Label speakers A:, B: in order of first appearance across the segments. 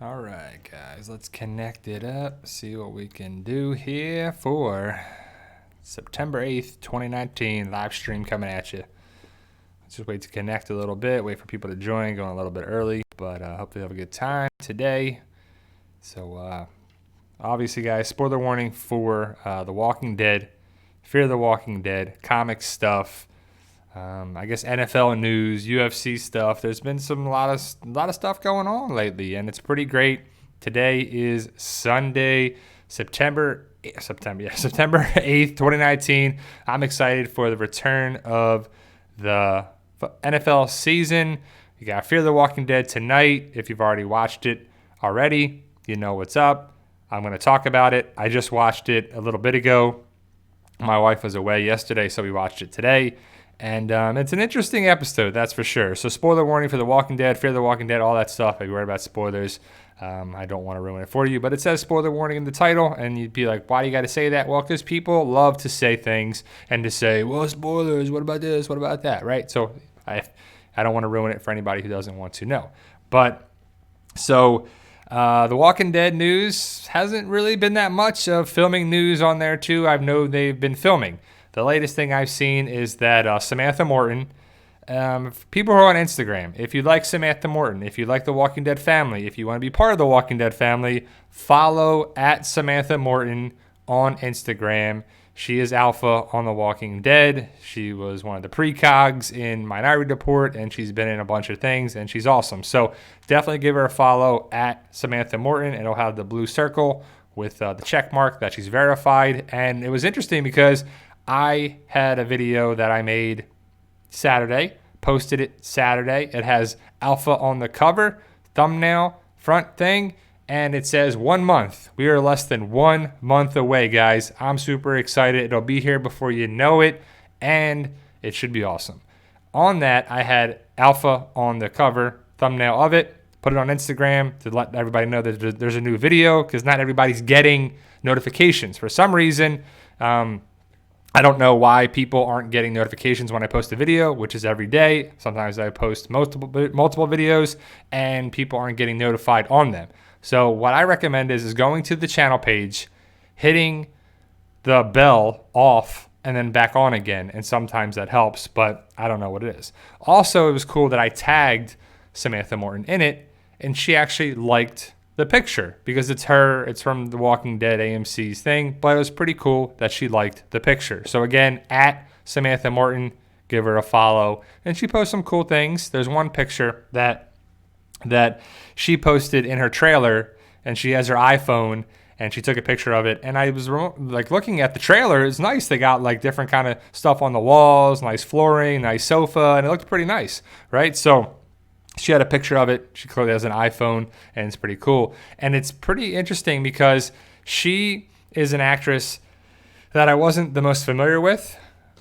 A: All right, guys, let's connect it up, see what we can do here for September 8th, 2019, live stream coming at you. Let's just wait to connect a little bit, wait for people to join, going a little bit early, but hopefully have a good time today. So, obviously, guys, spoiler warning for The Walking Dead, Fear the Walking Dead, comic stuff. I guess NFL news, UFC stuff. There's been a lot of stuff going on lately, and it's pretty great. Today is Sunday, September 8th, 2019. I'm excited for the return of the NFL season. You got Fear the Walking Dead tonight. If you've already watched it already, you know what's up. I'm going to talk about it. I just watched it a little bit ago. My wife was away yesterday, so we watched it today. And it's an interesting episode, that's for sure. So spoiler warning for The Walking Dead, Fear the Walking Dead, all that stuff. If you're worried about spoilers, I don't want to ruin it for you. But it says spoiler warning in the title, and you'd be like, why do you got to say that? Well, because people love to say things and to say, well, spoilers, what about this, what about that, right? So I don't want to ruin it for anybody who doesn't want to know. But so The Walking Dead news hasn't really been that much of filming news on there, too. I know they've been filming. The latest thing I've seen is that Samantha Morton, people who are on Instagram, if you like Samantha Morton, if you like the Walking Dead family, if you want to be part of the Walking Dead family, follow at Samantha Morton on Instagram. She is alpha on the Walking Dead. She was one of the precogs in Minority Report, and she's been in a bunch of things, and she's awesome. So definitely give her a follow at Samantha Morton. It'll have the blue circle with the check mark that she's verified. And it was interesting because I had a video that I made Saturday, posted it Saturday. It has alpha on the cover, thumbnail, front thing, and it says 1 month. We are less than 1 month away, guys. I'm super excited. It'll be here before you know it, and it should be awesome. On that, I had alpha on the cover, thumbnail of it, put it on Instagram to let everybody know that there's a new video because not everybody's getting notifications. For some reason, I don't know why people aren't getting notifications when I post a video, which is every day. Sometimes I post multiple videos and people aren't getting notified on them. So what I recommend is going to the channel page, hitting the bell off and then back on again. And sometimes that helps, but I don't know what it is. Also, it was cool that I tagged Samantha Morton in it and she actually liked the picture because it's her, it's from the Walking Dead AMC's thing, but it was pretty cool that she liked the picture. So again, at Samantha Morton, give her a follow, and she posts some cool things. There's one picture that she posted in her trailer, and she has her iPhone, and she took a picture of it, and I was like looking at the trailer. It's nice. They got like different kind of stuff on the walls, nice flooring, nice sofa, and it looked pretty nice, right? So she had a picture of it. She clearly has an iPhone, and it's pretty cool. And it's pretty interesting because she is an actress that I wasn't the most familiar with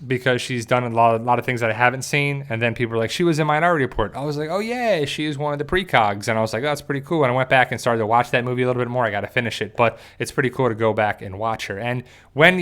A: because she's done a lot of things that I haven't seen. And then people were like, she was in Minority Report. I was like, oh, yeah, she is one of the precogs. And I was like, oh, that's pretty cool. And I went back and started to watch that movie a little bit more. I got to finish it. But it's pretty cool to go back and watch her. And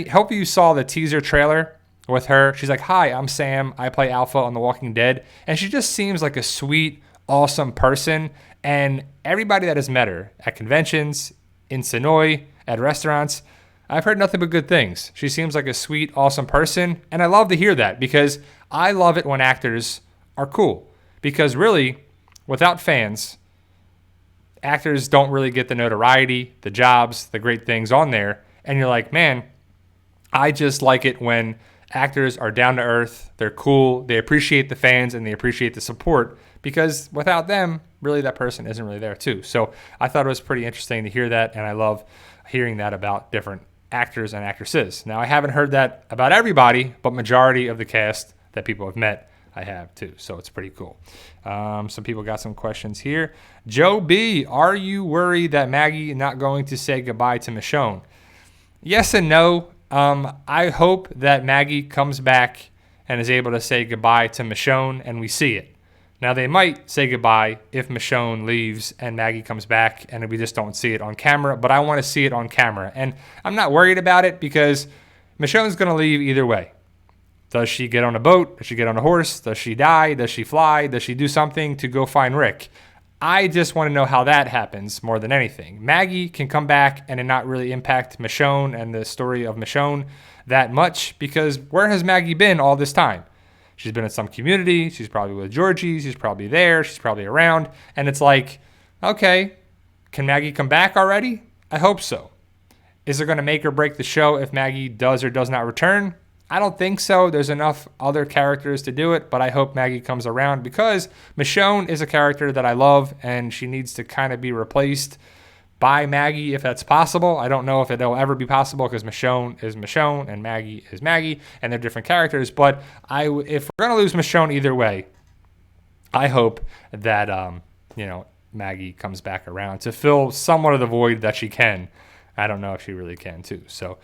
A: hopefully you saw the teaser trailer with her. She's like, hi, I'm Sam. I play Alpha on The Walking Dead. And she just seems like a sweet, awesome person, and everybody that has met her at conventions, in Sonoy, at restaurants, I've heard nothing but good things. She seems like a sweet, awesome person, and I love to hear that because I love it when actors are cool. Because really, without fans, actors don't really get the notoriety, the jobs, the great things on there, and you're like, man, I just like it when actors are down to earth, they're cool, they appreciate the fans, and they appreciate the support. Because without them, really that person isn't really there too. So I thought it was pretty interesting to hear that, and I love hearing that about different actors and actresses. Now, I haven't heard that about everybody, but majority of the cast that people have met, I have too. So it's pretty cool. Some people got some questions here. Joe B, are you worried that Maggie is not going to say goodbye to Michonne? Yes and no. I hope that Maggie comes back and is able to say goodbye to Michonne and we see it. Now, they might say goodbye if Michonne leaves and Maggie comes back and we just don't see it on camera, but I want to see it on camera. And I'm not worried about it because Michonne's going to leave either way. Does she get on a boat? Does she get on a horse? Does she die? Does she fly? Does she do something to go find Rick? I just want to know how that happens more than anything. Maggie can come back and it not really impact Michonne and the story of Michonne that much, because where has Maggie been all this time? She's been in some community. She's probably with Georgie. She's probably there. She's probably around. And it's like, okay, can Maggie come back already? I hope so. Is it going to make or break the show if Maggie does or does not return? I don't think so. There's enough other characters to do it, but I hope Maggie comes around, because Michonne is a character that I love, and she needs to kind of be replaced by Maggie if that's possible. I don't know if it'll ever be possible, because Michonne is Michonne and Maggie is Maggie, and they're different characters. But if we're going to lose Michonne either way, I hope that Maggie comes back around to fill somewhat of the void that she can. I don't know if she really can too. So,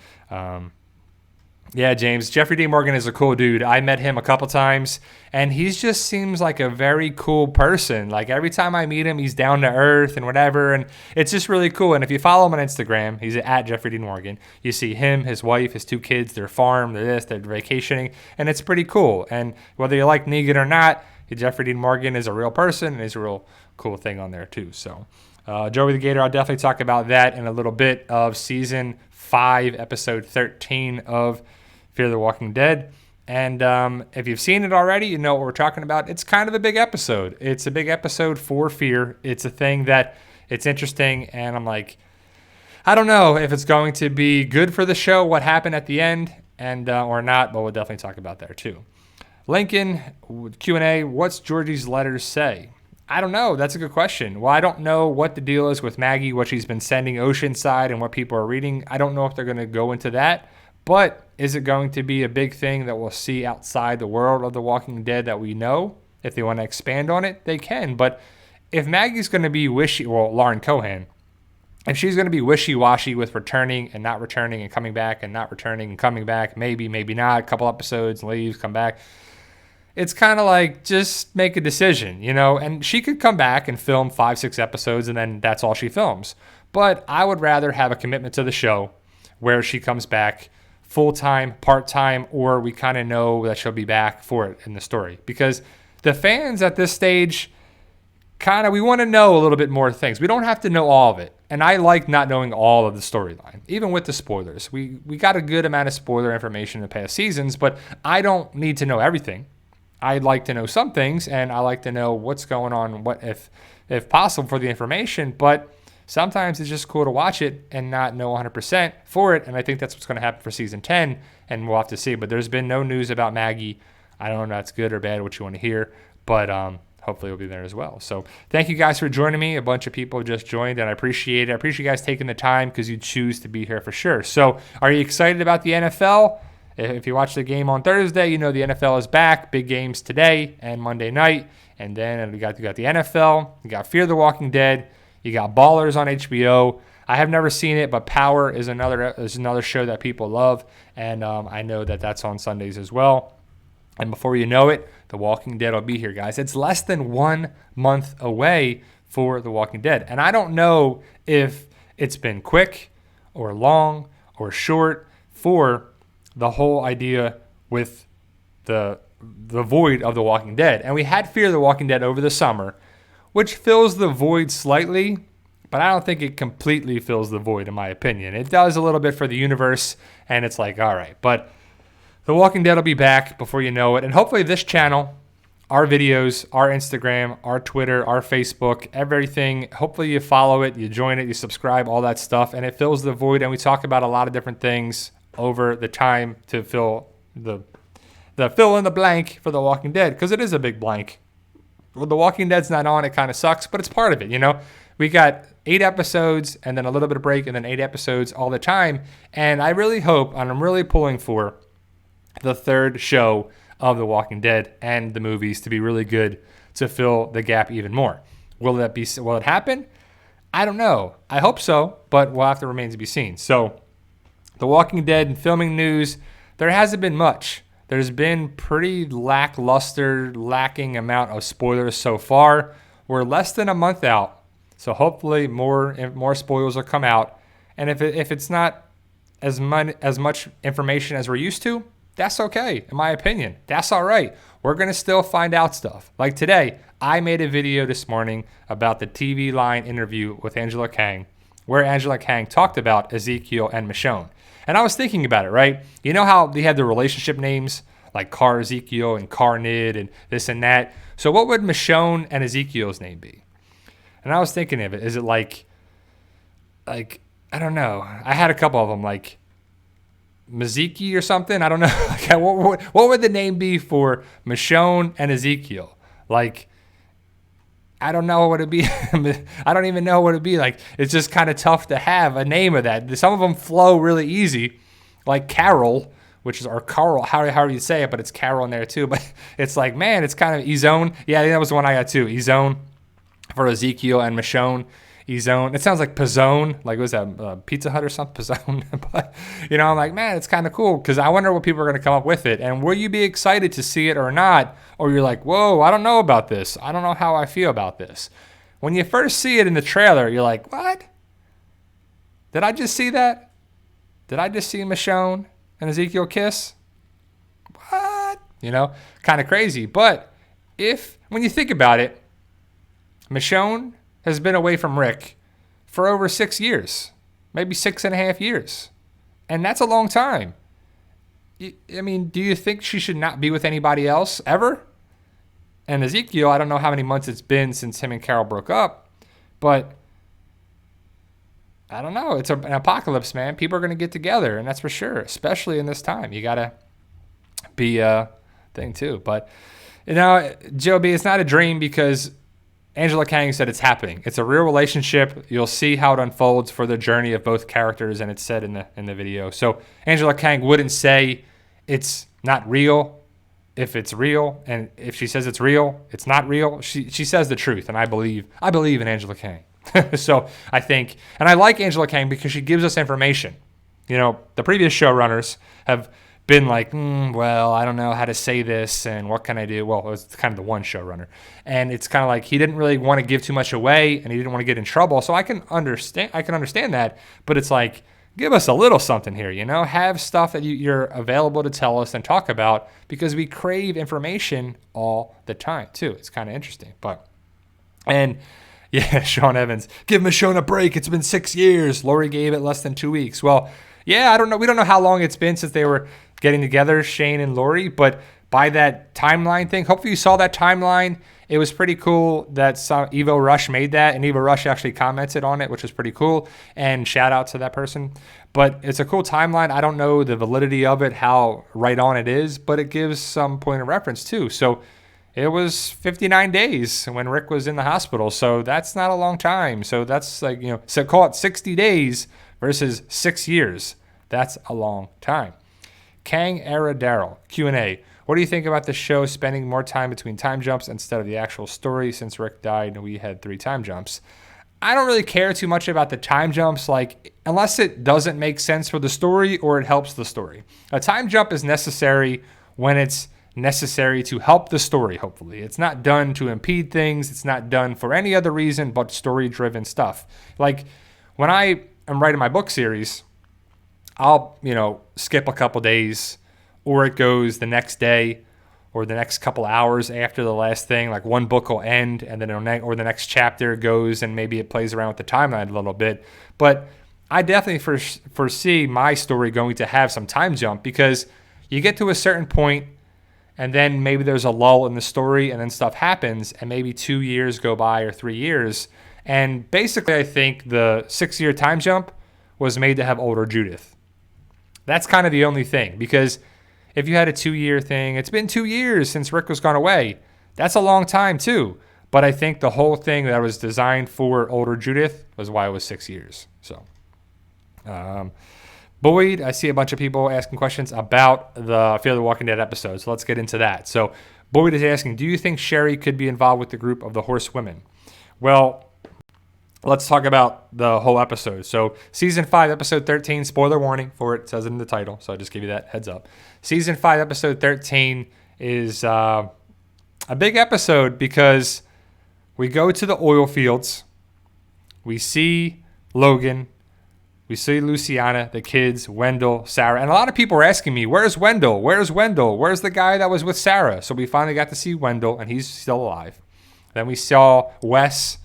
A: yeah, James, Jeffrey D. Morgan is a cool dude. I met him a couple times, and he just seems like a very cool person. Like, every time I meet him, he's down to earth and whatever, and it's just really cool. And if you follow him on Instagram, he's at Jeffrey D. Morgan. You see him, his wife, his 2 kids, their farm, they're vacationing, and it's pretty cool. And whether you like Negan or not, Jeffrey D. Morgan is a real person, and he's a real cool thing on there too. So, Joey the Gator, I'll definitely talk about that in a little bit of season 5, episode 13 of Fear the Walking Dead. And if you've seen it already, you know what we're talking about. It's kind of a big episode. It's a big episode for Fear. It's a thing that it's interesting, and I'm like, I don't know if it's going to be good for the show, what happened at the end, and or not, but we'll definitely talk about that too. Lincoln, Q&A, what's Georgie's letters say? I don't know. That's a good question. Well, I don't know what the deal is with Maggie, what she's been sending Oceanside and what people are reading. I don't know if they're going to go into that. But is it going to be a big thing that we'll see outside the world of The Walking Dead that we know? If they want to expand on it, they can. But if Maggie's going to be Lauren Cohan, if she's going to be wishy-washy with returning and not returning and coming back and not returning and coming back, maybe not, a couple episodes, leaves, come back, it's kind of like, just make a decision, and she could come back and film 5-6 episodes, and then that's all she films. But I would rather have a commitment to the show where she comes back full-time, part-time, or we kind of know that she'll be back for it in the story. Because the fans at this stage, we want to know a little bit more things. We don't have to know all of it. And I like not knowing all of the storyline, even with the spoilers. We got a good amount of spoiler information in the past seasons, but I don't need to know everything. I'd like to know some things, and I like to know what's going on, what if possible, for the information. But sometimes it's just cool to watch it and not know 100% for it, and I think that's what's going to happen for season 10, and we'll have to see. But there's been no news about Maggie. I don't know if that's good or bad, what you want to hear, but hopefully it'll be there as well. So thank you guys for joining me. A bunch of people just joined, and I appreciate it. I appreciate you guys taking the time, because you choose to be here for sure. So are you excited about the NFL? If you watch the game on Thursday, you know the NFL is back. Big games today and Monday night. And then you got the NFL. You got Fear the Walking Dead. You got Ballers on HBO. I have never seen it, but Power is another show that people love. And I know that that's on Sundays as well. And before you know it, The Walking Dead will be here, guys. It's less than 1 month away for The Walking Dead. And I don't know if it's been quick or long or short for the whole idea with the void of The Walking Dead. And we had Fear the Walking Dead over the summer, which fills the void slightly, but I don't think it completely fills the void, in my opinion. It does a little bit for the universe, and it's like, all right. But The Walking Dead will be back before you know it. And hopefully this channel, our videos, our Instagram, our Twitter, our Facebook, everything, hopefully you follow it, you join it, you subscribe, all that stuff, and it fills the void. And we talk about a lot of different things over the time to fill the fill in the blank for The Walking Dead, because it is a big blank. When The Walking Dead's not on, it kind of sucks, but it's part of it, We got 8 episodes and then a little bit of break and then 8 episodes all the time, and I really hope, and I'm really pulling for the 3rd show of The Walking Dead and the movies to be really good to fill the gap even more. Will it happen? I don't know. I hope so, but we'll have to remain to be seen. So The Walking Dead and filming news, there hasn't been much. There's been pretty lacking amount of spoilers so far. We're less than a month out, so hopefully more spoilers will come out. And if it's not as much information as we're used to, That's okay, in my opinion. That's all right. We're going to still find out stuff. Like today, I made a video this morning about the TV line interview with Angela Kang, where Angela Kang talked about Ezekiel and Michonne. And I was thinking about it, right? You know how they had the relationship names, like Car Ezekiel and Carnid and this and that? So what would Michonne and Ezekiel's name be? And I was thinking of it. Is it like, I don't know. I had a couple of them, like Maziki or something. I don't know. Okay, what would the name be for Michonne and Ezekiel? Like, I don't know what it'd be. I don't even know what it'd be. Like, it's just kind of tough to have a name of that. Some of them flow really easy, like Carol, which is, or Carl, however you say it, but it's Carol in there too. But it's like, man, it's kind of Ezone. Yeah, I think that was the one I got too. Ezone for Ezekiel and Michonne. Ezone. It sounds like Pizzone. Like, was that Pizza Hut or something? Pizzone. But, you know, I'm like, man, it's kind of cool because I wonder what people are going to come up with it. And will you be excited to see it or not? Or you're like, whoa, I don't know about this. I don't know how I feel about this. When you first see it in the trailer, you're like, what? Did I just see that? Did I just see Michonne and Ezekiel kiss? What? You know, kind of crazy. But when you think about it, Michonne has been away from Rick for over 6 years, maybe 6.5 years. And that's a long time. I mean, do you think she should not be with anybody else ever? And Ezekiel, I don't know how many months it's been since him and Carol broke up, but I don't know. It's an apocalypse, man. People are going to get together, and that's for sure, especially in this time. You got to be a thing too. But, you know, Joe B, it's not a dream because Angela Kang said it's happening. It's a real relationship. You'll see how it unfolds for the journey of both characters, and it's said in the video. So Angela Kang wouldn't say it's not real if it's real, and if she says it's real, it's not real. She says the truth, and I believe in Angela Kang. So I think, and I like Angela Kang because she gives us information. You know, the previous showrunners have been like, well, I don't know how to say this, and what can I do? Well, it was kind of the one showrunner, and it's kind of like he didn't really want to give too much away, and he didn't want to get in trouble. So I can understand that, but it's like, give us a little something here, you know? Have stuff that you're available to tell us and talk about because we crave information all the time too. It's kind of interesting, and yeah, Sean Evans, give Michonne a break. It's been 6 years. Lori gave it less than 2 weeks. Well, yeah, I don't know. We don't know how long it's been since they were getting together, Shane and Lori, but by that timeline thing, hopefully you saw that timeline. It was pretty cool that Evo Rush made that, and Evo Rush actually commented on it, which was pretty cool, and shout out to that person. But it's a cool timeline. I don't know the validity of it, how right on it is, but it gives some point of reference too. So it was 59 days when Rick was in the hospital, so that's not a long time. So that's like, you know, so call it 60 days versus 6 years. That's a long time. Kang era Daryl, Q&A. What do you think about the show spending more time between time jumps instead of the actual story? Since Rick died and we had 3 time jumps. I don't really care too much about the time jumps, like, unless it doesn't make sense for the story or it helps the story. A time jump is necessary when it's necessary to help the story, hopefully. It's not done to impede things. It's not done for any other reason but story-driven stuff. Like, when I am writing my book series, I'll, you know, skip a couple days, or it goes the next day or the next couple hours after the last thing. Like, one book will end, and then or the next chapter goes, and maybe it plays around with the timeline a little bit. But I definitely foresee my story going to have some time jump, because you get to a certain point, and then maybe there's a lull in the story, and then stuff happens, and maybe 2 years go by or 3 years. And basically, I think the 6-year time jump was made to have older Judith. That's kind of the only thing, because if you had a 2-year thing, it's been 2 years since Rick was gone away. That's a long time too. But I think the whole thing that was designed for older Judith was why it was 6 years. So, Boyd, I see a bunch of people asking questions about the Fear the Walking Dead episode. So let's get into that. So Boyd is asking, do you think Sherry could be involved with the group of the Horsewomen? Well, let's talk about the whole episode. So season 5, episode 13, spoiler warning for it, says it in the title. So I just give you that heads up. Season 5, episode 13 is a big episode because we go to the oil fields. We see Logan We see Luciana, the kids, Wendell, Sarah. And a lot of people are asking me, where's Wendell? Where's Wendell? Where's the guy that was with Sarah? So we finally got to see Wendell, and he's still alive. Then we saw Wes.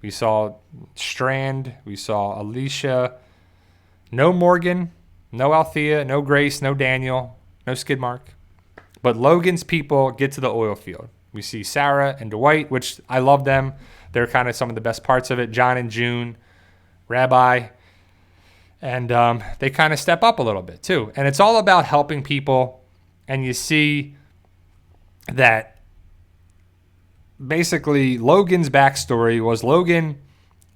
A: We saw Strand. We saw Alicia. No Morgan. No Althea. No Grace. No Daniel. No Skidmark. But Logan's people get to the oil field. We see Sarah and Dwight, which I love them. They're kind of some of the best parts of it. John and June. Rabbi. And they kind of step up a little bit too. And it's all about helping people. And you see that basically Logan's backstory was Logan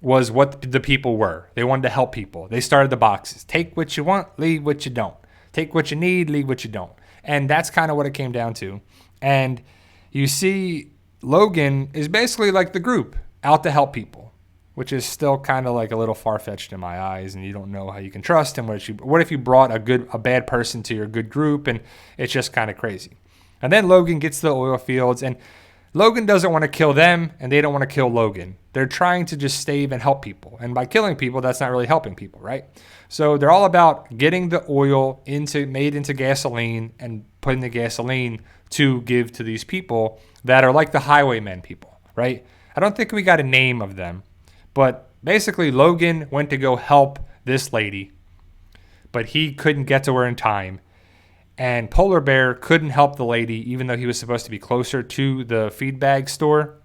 A: was what the people were. They wanted to help people. They started the boxes. Take what you want, leave what you don't. Take what you need, leave what you don't. And that's kind of what it came down to. And you see Logan is basically like the group out to help people, which is still kind of like a little far-fetched in my eyes, and you don't know how you can trust him. What if you brought a bad person to your good group, and it's just kind of crazy. And then Logan gets to the oil fields, and Logan doesn't want to kill them, and they don't want to kill Logan. They're trying to just stave and help people. And by killing people, that's not really helping people, right? So they're all about getting the oil made into gasoline and putting the gasoline to give to these people that are like the highwaymen people, right? I don't think we got a name of them. But basically, Logan went to go help this lady, but he couldn't get to her in time. And Polar Bear couldn't help the lady, even though he was supposed to be closer to the feed bag store,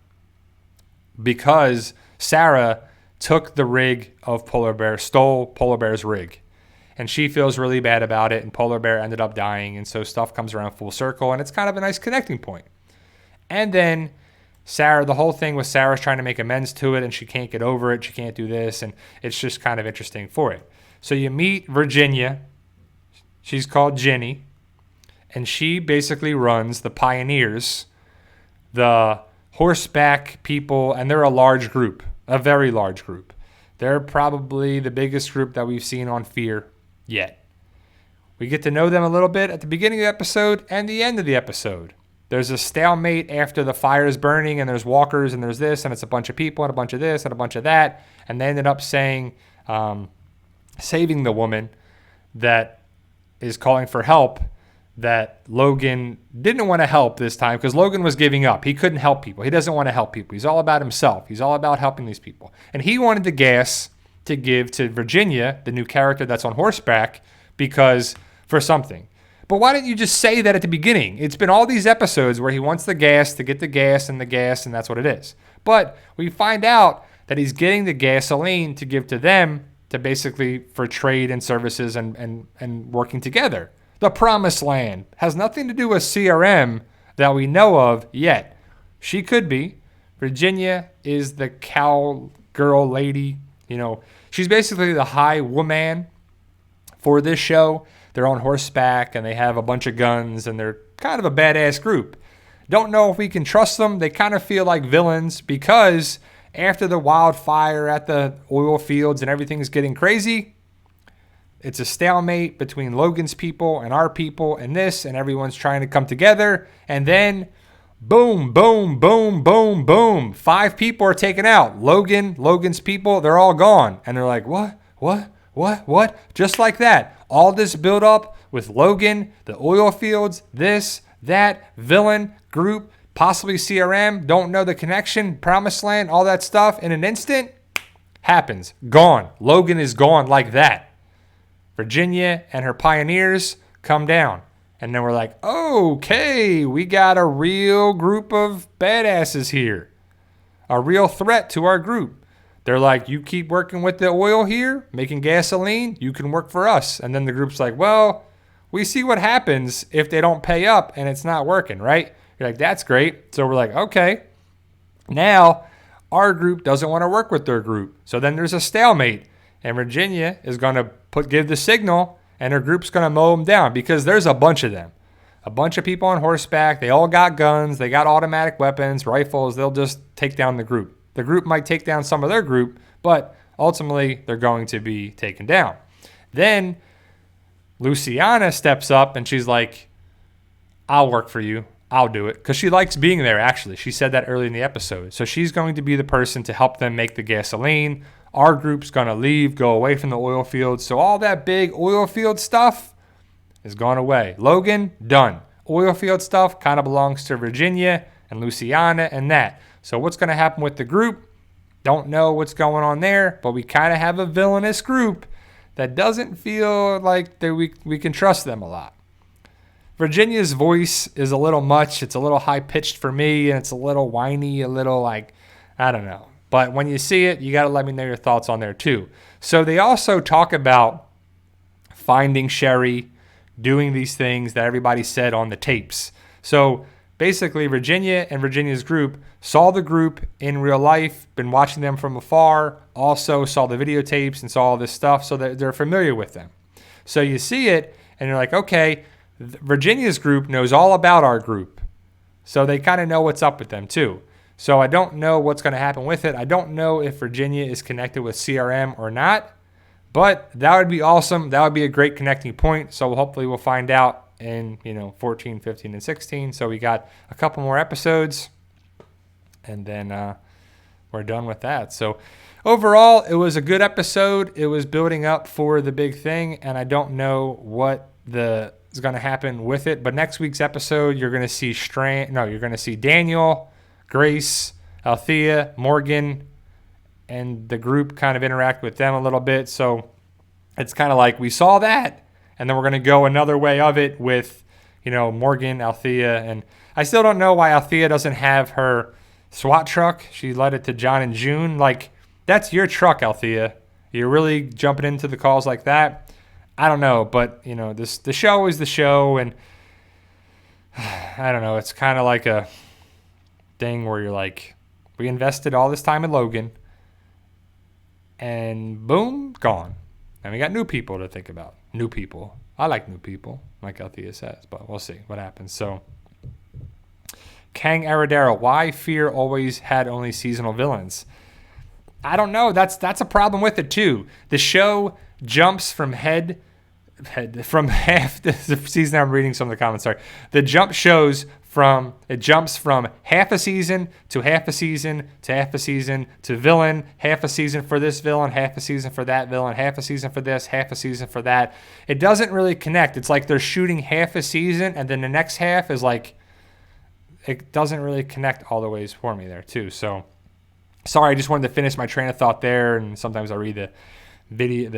A: because Sarah took the rig of Polar Bear, stole Polar Bear's rig. And she feels really bad about it, and Polar Bear ended up dying. And so stuff comes around full circle, and it's kind of a nice connecting point. And then Sarah, the whole thing with Sarah's trying to make amends to it, and she can't get over it. She can't do this, and it's just kind of interesting for it. So you meet Virginia. She's called Jenny, and she basically runs the Pioneers, the horseback people, and they're a large group, a very large group. They're probably the biggest group that we've seen on Fear yet. We get to know them a little bit at the beginning of the episode and the end of the episode. There's a stalemate after the fire is burning, and there's walkers, and there's this, and it's a bunch of people, and a bunch of this, and a bunch of that. And they ended up saving the woman that is calling for help, that Logan didn't want to help this time because Logan was giving up. He couldn't help people. He doesn't want to help people. He's all about himself. He's all about helping these people. And he wanted the gas to give to Virginia, the new character that's on horseback, because for something. But why didn't you just say that at the beginning? It's been all these episodes where he wants the gas to get the gas, and that's what it is. But we find out that he's getting the gasoline to give to them to basically for trade and services and working together. The Promised Land has nothing to do with CRM that we know of yet. She could be. Virginia is the cowgirl lady. You know, she's basically the high woman for this show. They're on horseback, and they have a bunch of guns, and they're kind of a badass group. Don't know if we can trust them. They kind of feel like villains because after the wildfire at the oil fields and everything's getting crazy, it's a stalemate between Logan's people and our people and this, and everyone's trying to come together. And then, boom, boom, boom, boom, boom. 5 people are taken out. Logan's people, they're all gone. And they're like, what? Just like that. All this build up with Logan, the oil fields, this, that, villain, group, possibly CRM, don't know the connection, Promised Land, all that stuff in an instant, happens. Gone. Logan is gone like that. Virginia and her Pioneers come down. And then we're like, okay, we got a real group of badasses here. A real threat to our group. They're like, you keep working with the oil here, making gasoline, you can work for us. And then the group's like, well, we see what happens if they don't pay up and it's not working, right? You're like, that's great. So we're like, okay. Now, our group doesn't want to work with their group. So then there's a stalemate. And Virginia is going to give the signal, and her group's going to mow them down because there's a bunch of them. A bunch of people on horseback. They all got guns. They got automatic weapons, rifles. They'll just take down the group. The group might take down some of their group, but ultimately they're going to be taken down. Then Luciana steps up and she's like, I'll work for you. I'll do it. Because she likes being there, actually. She said that early in the episode. So she's going to be the person to help them make the gasoline. Our group's going to leave, go away from the oil fields. So all that big oil field stuff is gone away. Logan, done. Oil field stuff kind of belongs to Virginia and Luciana and that. So what's going to happen with the group? Don't know what's going on there, but we kind of have a villainous group that doesn't feel like that we can trust them a lot. Virginia's voice is a little much. It's a little high-pitched for me, and it's a little whiny, a little like, I don't know. But when you see it, you got to let me know your thoughts on there too. So they also talk about finding Sherry, doing these things that everybody said on the tapes. So basically, Virginia and Virginia's group saw the group in real life, been watching them from afar, also saw the videotapes and saw all this stuff, so they're familiar with them. So you see it, and you're like, okay, Virginia's group knows all about our group. So they kind of know what's up with them too. So I don't know what's going to happen with it. I don't know if Virginia is connected with CRM or not, but that would be awesome. That would be a great connecting point. So hopefully we'll find out in 14, 15, and 16. So we got a couple more episodes, and then we're done with that. So overall, it was a good episode. It was building up for the big thing, and I don't know what is going to happen with it. But next week's episode, you're going to see you're going to see Daniel, Grace, Althea, Morgan, and the group kind of interact with them a little bit. So it's kind of like we saw that, and then we're going to go another way of it with, Morgan, Althea. And I still don't know why Althea doesn't have her SWAT truck. She led it to John and June. Like, that's your truck, Althea. You're really jumping into the calls like that. I don't know, but, the show is the show, and I don't know. It's kind of like a thing where you're like, we invested all this time in Logan, and boom, gone. And we got new people to think about. New people. I like new people, like Althea says, but we'll see what happens. So, Kang Aradero, why Fear always had only seasonal villains? I don't know. That's a problem with it too. The show jumps from half the season. I'm reading some of the comments. Sorry. The jump jumps from half a season to half a season to half a season to villain, half a season for this villain, half a season for that villain, half a season for this, half a season for that. It doesn't really connect. It's like they're shooting half a season, and then the next half is like, it doesn't really connect all the ways for me there too. So sorry, I just wanted to finish my train of thought there, and sometimes I read the video,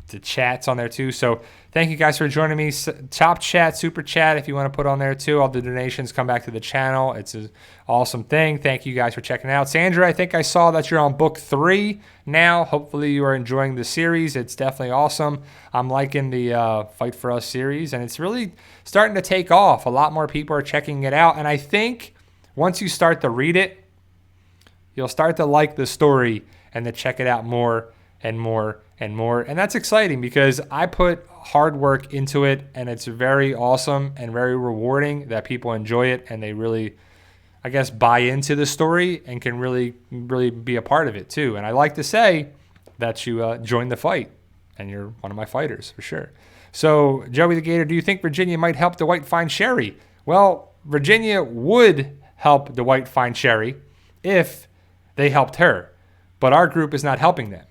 A: the chats on there too. So thank you guys for joining me. Top chat, super chat, if you want to put on there too. All the donations come back to the channel. It's an awesome thing. Thank you guys for checking out. Sandra, I think I saw that you're on book 3 now. Hopefully you are enjoying the series. It's definitely awesome. I'm liking the Fight For Us series, and it's really starting to take off. A lot more people are checking it out, and I think once you start to read it, you'll start to like the story and to check it out more and more and more. And that's exciting because I put hard work into it, and it's very awesome and very rewarding that people enjoy it and they really, I guess, buy into the story and can really, really be a part of it too. And I like to say that you join the fight, and you're one of my fighters for sure. So Joey the Gator, do you think Virginia might help Dwight find Sherry? Well, Virginia would help Dwight find Sherry if they helped her, but our group is not helping them.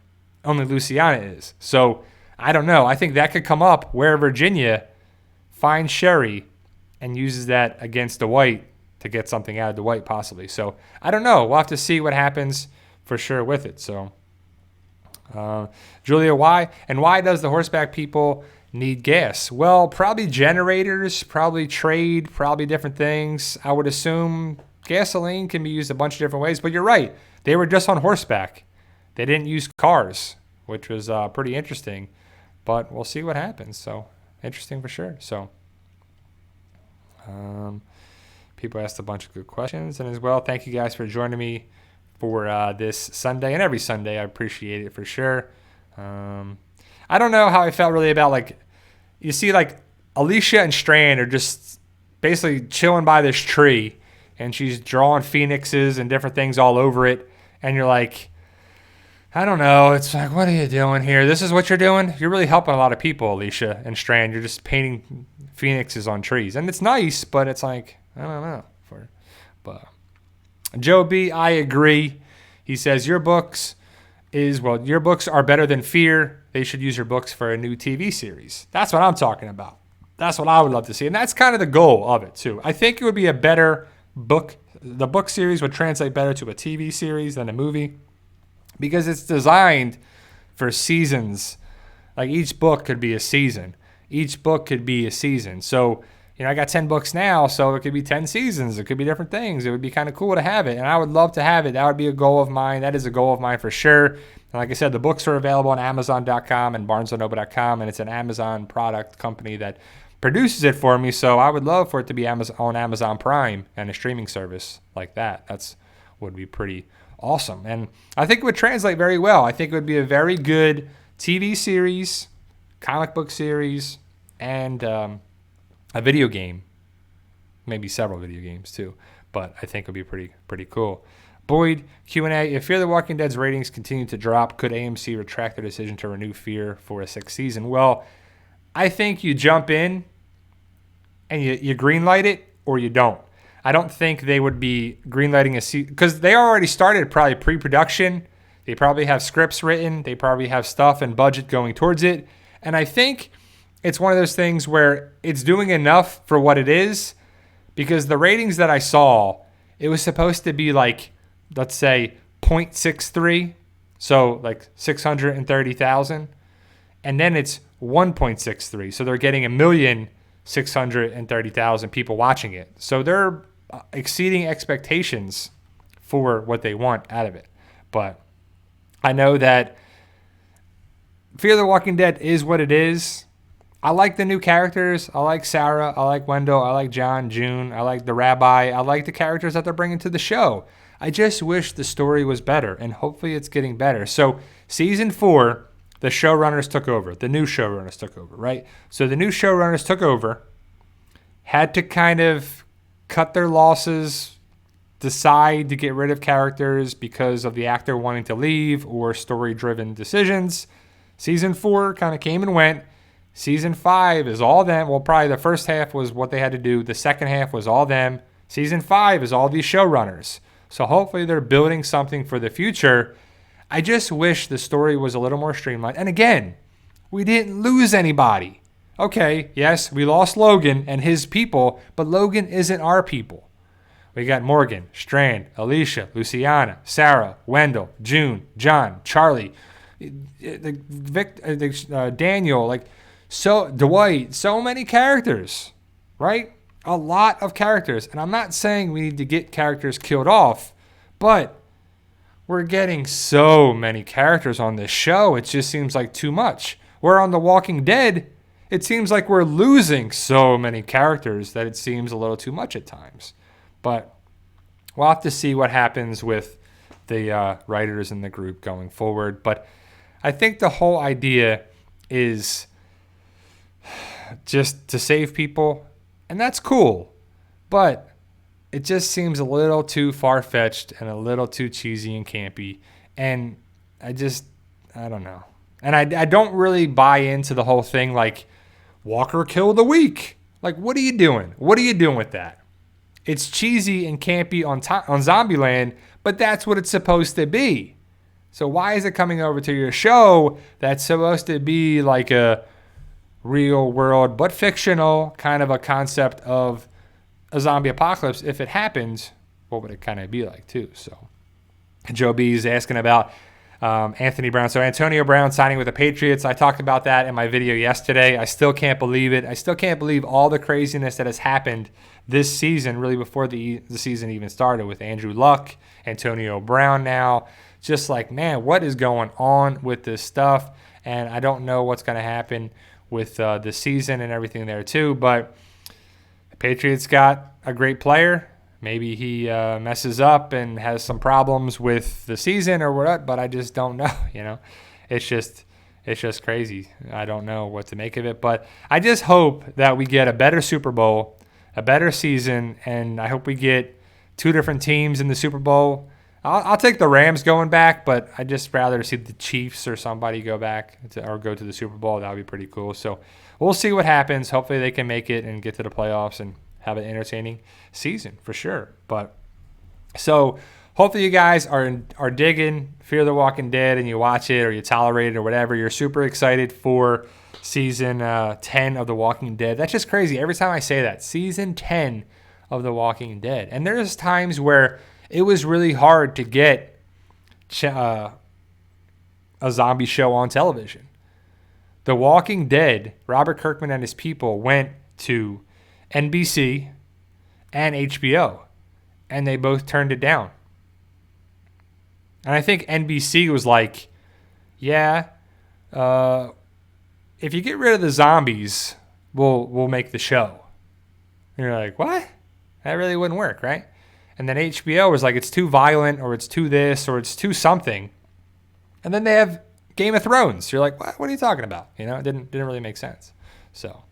A: Only Luciana is. So I don't know. I think that could come up where Virginia finds Sherry and uses that against Dwight to get something out of Dwight possibly. So I don't know. We'll have to see what happens for sure with it. So Julia, why does the horseback people need gas? Well, probably generators, probably trade, probably different things. I would assume gasoline can be used a bunch of different ways, but you're right. They were just on horseback. They didn't use cars, which was pretty interesting, but we'll see what happens. So interesting for sure. So people asked a bunch of good questions, and as well, thank you guys for joining me for this Sunday and every Sunday. I appreciate it for sure. I don't know how I felt really about, like, you see, like, Alicia and Strand are just basically chilling by this tree, and she's drawing phoenixes and different things all over it, and you're like, I don't know. It's like, what are you doing here? This is what you're doing? You're really helping a lot of people, Alicia and Strand. You're just painting phoenixes on trees. And it's nice, but it's like, I don't know. But Joe B., I agree. He says, your books is, well, your books are better than Fear. They should use your books for a new TV series. That's what I'm talking about. That's what I would love to see. And that's kind of the goal of it, too. I think it would be a better book. The book series would translate better to a TV series than a movie because it's designed for seasons. Like each book could be a season. Each book could be a season. So, I got 10 books now, so it could be 10 seasons. It could be different things. It would be kind of cool to have it, and I would love to have it. That would be a goal of mine. That is a goal of mine for sure. And like I said, the books are available on Amazon.com and BarnesandNoble.com, and it's an Amazon product company that produces it for me, so I would love for it to be on Amazon Prime and a streaming service like that. That's would be pretty awesome, and I think it would translate very well. I think it would be a very good TV series, comic book series, and a video game, maybe several video games too, but I think it would be pretty cool. Boyd, Q&A, if Fear the Walking Dead's ratings continue to drop, could AMC retract their decision to renew Fear for a 6th season? Well, I think you jump in and you greenlight it or you don't. I don't think they would be greenlighting a season because they already started probably pre-production. They probably have scripts written. They probably have stuff and budget going towards it. And I think it's one of those things where it's doing enough for what it is because the ratings that I saw, it was supposed to be like, let's say 0.63, so like 630,000, and then it's 1.63, so they're getting 1,630,000 people watching it. So they're exceeding expectations for what they want out of it. But I know that Fear the Walking Dead is what it is. I like the new characters. I like Sarah. I like Wendell. I like John, June. I like the rabbi. I like the characters that they're bringing to the show. I just wish the story was better, and hopefully it's getting better. So season 4, the showrunners took over. The new showrunners took over, right? So the new showrunners took over, had to kind of cut their losses, decide to get rid of characters because of the actor wanting to leave or story-driven decisions. Season 4 kind of came and went. Season 5 is all them. Well, probably the first half was what they had to do. The second half was all them. Season 5 is all these showrunners. So hopefully they're building something for the future. I just wish the story was a little more streamlined. And again, we didn't lose anybody. Okay, yes, we lost Logan and his people, but Logan isn't our people. We got Morgan, Strand, Alicia, Luciana, Sarah, Wendell, June, John, Charlie, Daniel, Dwight, so many characters, right? A lot of characters. And I'm not saying we need to get characters killed off, but we're getting so many characters on this show. It just seems like too much. Where on The Walking Dead, it seems like we're losing so many characters that it seems a little too much at times. But we'll have to see what happens with the writers in the group going forward. But I think the whole idea is just to save people, and that's cool. But it just seems a little too far-fetched and a little too cheesy and campy. And I don't know. And I don't really buy into the whole thing like Walker Kill of the Week. Like, what are you doing? What are you doing with that? It's cheesy and campy on Zombieland, but that's what it's supposed to be. So why is it coming over to your show that's supposed to be like a real world but fictional kind of a concept of a zombie apocalypse? If it happens, what would it kind of be like too? So Joe B is asking about Anthony Brown. So Antonio Brown signing with the Patriots. I talked about that in my video yesterday. I still can't believe it. I still can't believe all the craziness that has happened this season, really before the season even started, with Andrew Luck, Antonio Brown now. Just like, man, what is going on with this stuff? And I don't know what's going to happen with the season and everything there too. But the Patriots got a great player. Maybe he messes up and has some problems with the season or what, but I just don't know. It's just crazy. I don't know what to make of it, but I just hope that we get a better Super Bowl, a better season, and I hope we get 2 different teams in the Super Bowl. I'll take the Rams going back, but I'd just rather see the Chiefs or somebody go back or go to the Super Bowl. That would be pretty cool. So we'll see what happens. Hopefully they can make it and get to the playoffs and have an entertaining season for sure. But so hopefully you guys are digging Fear the Walking Dead and you watch it or you tolerate it or whatever. You're super excited for season 10 of The Walking Dead. That's just crazy. Every time I say that, season 10 of The Walking Dead. And there's times where it was really hard to get a zombie show on television. The Walking Dead, Robert Kirkman and his people went to NBC and HBO, and they both turned it down. And I think NBC was like, yeah, if you get rid of the zombies, we'll make the show. And you're like, what? That really wouldn't work, right? And then HBO was like, it's too violent, or it's too this, or it's too something. And then they have Game of Thrones. You're like, what are you talking about? You know, it didn't really make sense. So,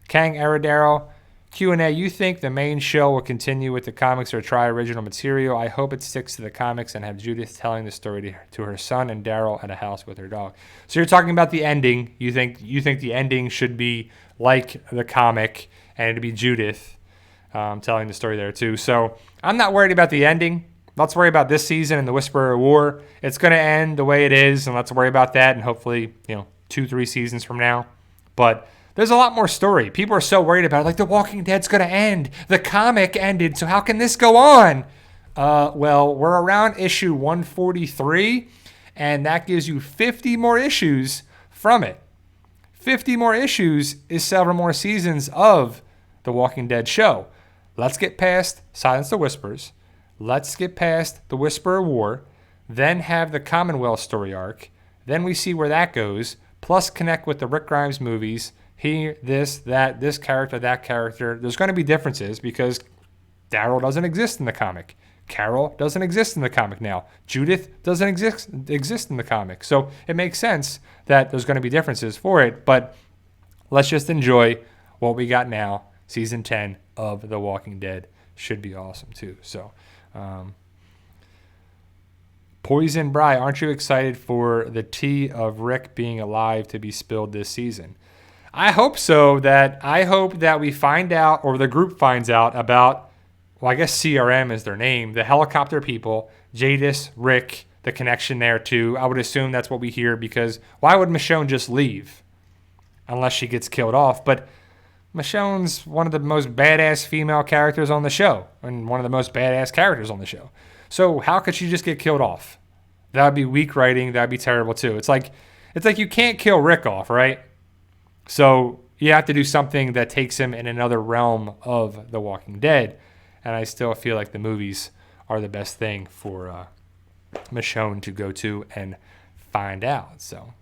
A: Kang Daryl, Q&A, you think the main show will continue with the comics or try original material? I hope it sticks to the comics and have Judith telling the story to her son and Daryl at a house with her dog. So you're talking about the ending. You think the ending should be like the comic and it'd be Judith telling the story there too. So I'm not worried about the ending. Let's worry about this season and the Whisperer of War. It's going to end the way it is, and let's worry about that and hopefully, 2-3 seasons from now. But there's a lot more story. People are so worried about it. Like, The Walking Dead's going to end. The comic ended, so how can this go on? Well, we're around issue 143, and that gives you 50 more issues from it. 50 more issues is several more seasons of The Walking Dead show. Let's get past Silence the Whispers. Let's get past the Whisperer War, then have the Commonwealth story arc. Then we see where that goes, plus connect with the Rick Grimes movies. Here, this, that, this character, that character. There's going to be differences because Daryl doesn't exist in the comic. Carol doesn't exist in the comic now. Judith doesn't exist in the comic. So it makes sense that there's going to be differences for it, but let's just enjoy what we got now. Season 10 of The Walking Dead should be awesome too. So, Poison Bry, aren't you excited for the tea of Rick being alive to be spilled this season? I hope so. I hope that we find out, or the group finds out about, well, I guess CRM is their name, the helicopter people, Jadis, Rick, the connection there too. I would assume that's what we hear, because why would Michonne just leave unless she gets killed off? But Michonne's one of the most badass female characters on the show, and one of the most badass characters on the show. So how could she just get killed off? That would be weak writing. That would be terrible too. It's like you can't kill Rick off, right? So you have to do something that takes him in another realm of The Walking Dead. And I still feel like the movies are the best thing for Michonne to go to and find out. So,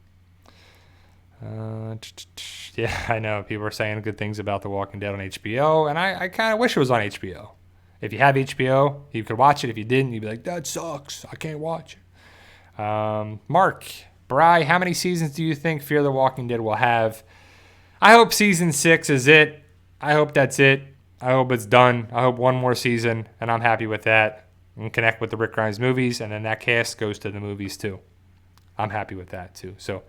A: yeah, I know people are saying good things about The Walking Dead on HBO, and I kind of wish it was on HBO. If you have HBO, you could watch it. If you didn't, you'd be like, that sucks. I can't watch it. Mark, Bry, how many seasons do you think Fear the Walking Dead will have? I hope season 6 is it. I hope that's it. I hope it's done. I hope one more season, and I'm happy with that. And connect with the Rick Grimes movies, and then that cast goes to the movies too. I'm happy with that too. So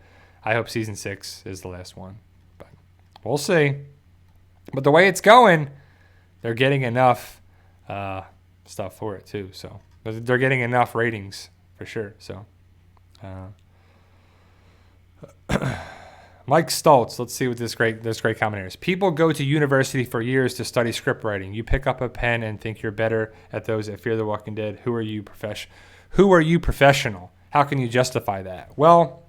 A: I hope season 6 is the last one. But we'll see. But the way it's going, they're getting enough stuff for it too. So they're getting enough ratings for sure. So Mike Stoltz, let's see what this great comment is. People go to university for years to study script writing. You pick up a pen and think you're better at those that Fear the Walking Dead. Who are you professional? How can you justify that? Well,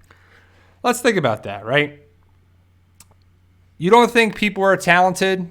A: let's think about that, right? You don't think people are talented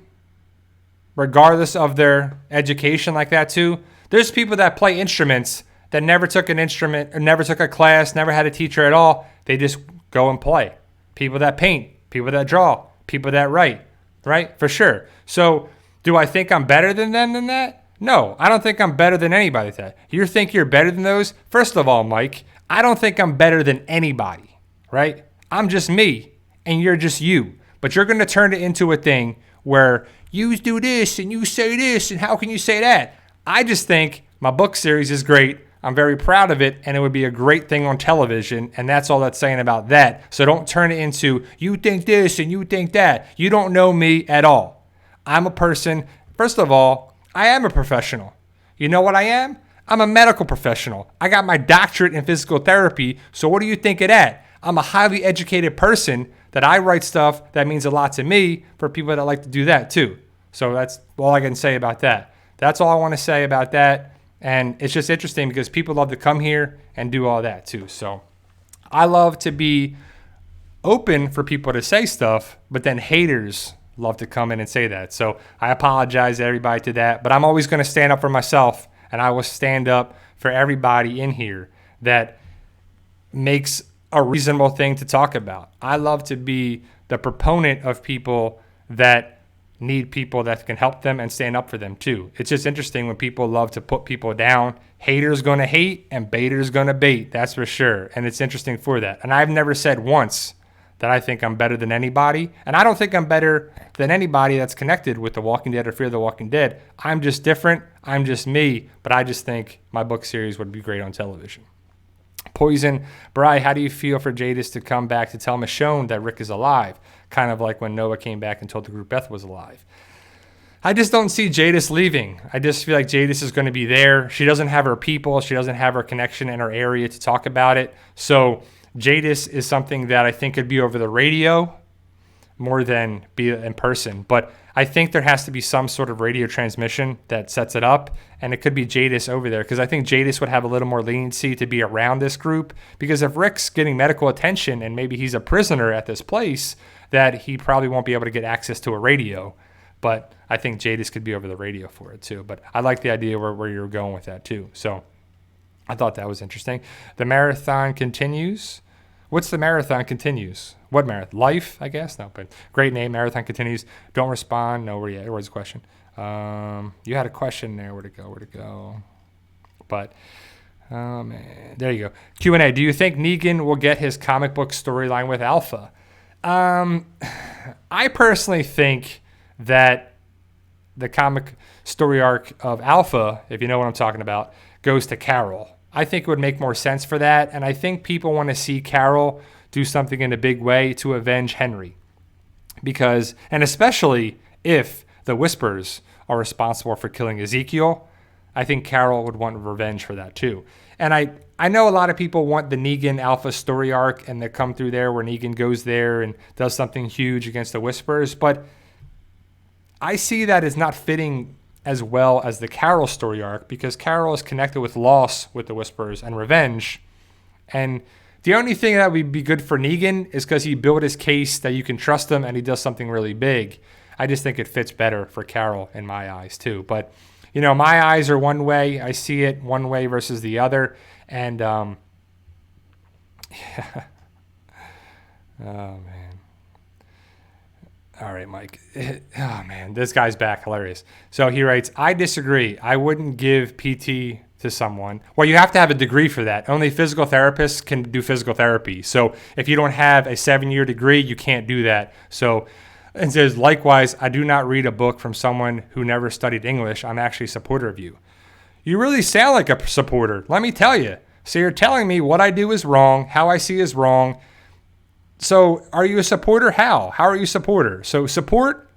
A: regardless of their education like that too? There's people that play instruments that never took an instrument, or never took a class, never had a teacher at all. They just go and play. People that paint, people that draw, people that write, right? For sure. So do I think I'm better than them than that? No, I don't think I'm better than anybody at that. You think you're better than those? First of all, Mike, I don't think I'm better than anybody, right? I'm just me, and you're just you. But you're going to turn it into a thing where you do this, and you say this, and how can you say that? I just think my book series is great. I'm very proud of it, and it would be a great thing on television, and that's all that's saying about that. So don't turn it into, you think this and you think that. You don't know me at all. I'm a person, first of all, I am a professional. You know what I am? I'm a medical professional. I got my doctorate in physical therapy. So what do you think of that? I'm a highly educated person that I write stuff that means a lot to me for people that like to do that too. So that's all I can say about that. That's all I want to say about that. And it's just interesting because people love to come here and do all that too. So I love to be open for people to say stuff, but then haters love to come in and say that. So I apologize to everybody to that, but I'm always going to stand up for myself, and I will stand up for everybody in here that makes a reasonable thing to talk about. I love to be the proponent of people that need people that can help them and stand up for them too. It's just interesting when people love to put people down. Haters going to hate and baiters going to bait, that's for sure. And it's interesting for that. And I've never said once that I think I'm better than anybody. And I don't think I'm better than anybody that's connected with The Walking Dead or Fear the Walking Dead. I'm just different. I'm just me. But I just think my book series would be great on television. Poison. Bri, how do you feel for Jadis to come back to tell Michonne that Rick is alive? Kind of like when Noah came back and told the group Beth was alive. I just don't see Jadis leaving. I just feel like Jadis is going to be there. She doesn't have her people. She doesn't have her connection in her area to talk about it. So Jadis is something that I think could be over the radio more than be in person. But I think there has to be some sort of radio transmission that sets it up, and it could be Jadis over there because I think Jadis would have a little more leniency to be around this group because if Rick's getting medical attention and maybe he's a prisoner at this place, that he probably won't be able to get access to a radio. But I think Jadis could be over the radio for it too. But I like the idea where you're going with that too. So I thought that was interesting. The marathon continues. What's the marathon continues? What marathon? Life, I guess? No, but great name. Marathon continues. Don't respond. No, where's the question? You had a question there. Where'd it go? But, oh, man. There you go. Q&A. Do you think Negan will get his comic book storyline with Alpha? I personally think that the comic story arc of Alpha, if you know what I'm talking about, goes to Carol. I think it would make more sense for that, and I think people want to see Carol do something in a big way to avenge Henry. Because, and especially if the Whispers are responsible for killing Ezekiel, I think Carol would want revenge for that too. And I know a lot of people want the Negan Alpha story arc and they come through there where Negan goes there and does something huge against the Whispers, but I see that as not fitting as well as the Carol story arc because Carol is connected with loss with the Whispers and revenge. And the only thing that would be good for Negan is because he built his case that you can trust him and he does something really big. I just think it fits better for Carol in my eyes too. But, you know, my eyes are one way. I see it one way versus the other. And, oh, man. All right, Mike. Oh, man, this guy's back. Hilarious. So he writes, I disagree. I wouldn't give PT to someone. Well, you have to have a degree for that. Only physical therapists can do physical therapy. So if you don't have a 7-year degree, you can't do that. So it says, likewise, I do not read a book from someone who never studied English. I'm actually a supporter of you. You really sound like a supporter. Let me tell you. So you're telling me what I do is wrong, how I see is wrong. So are you a supporter? How? How are you a supporter? So support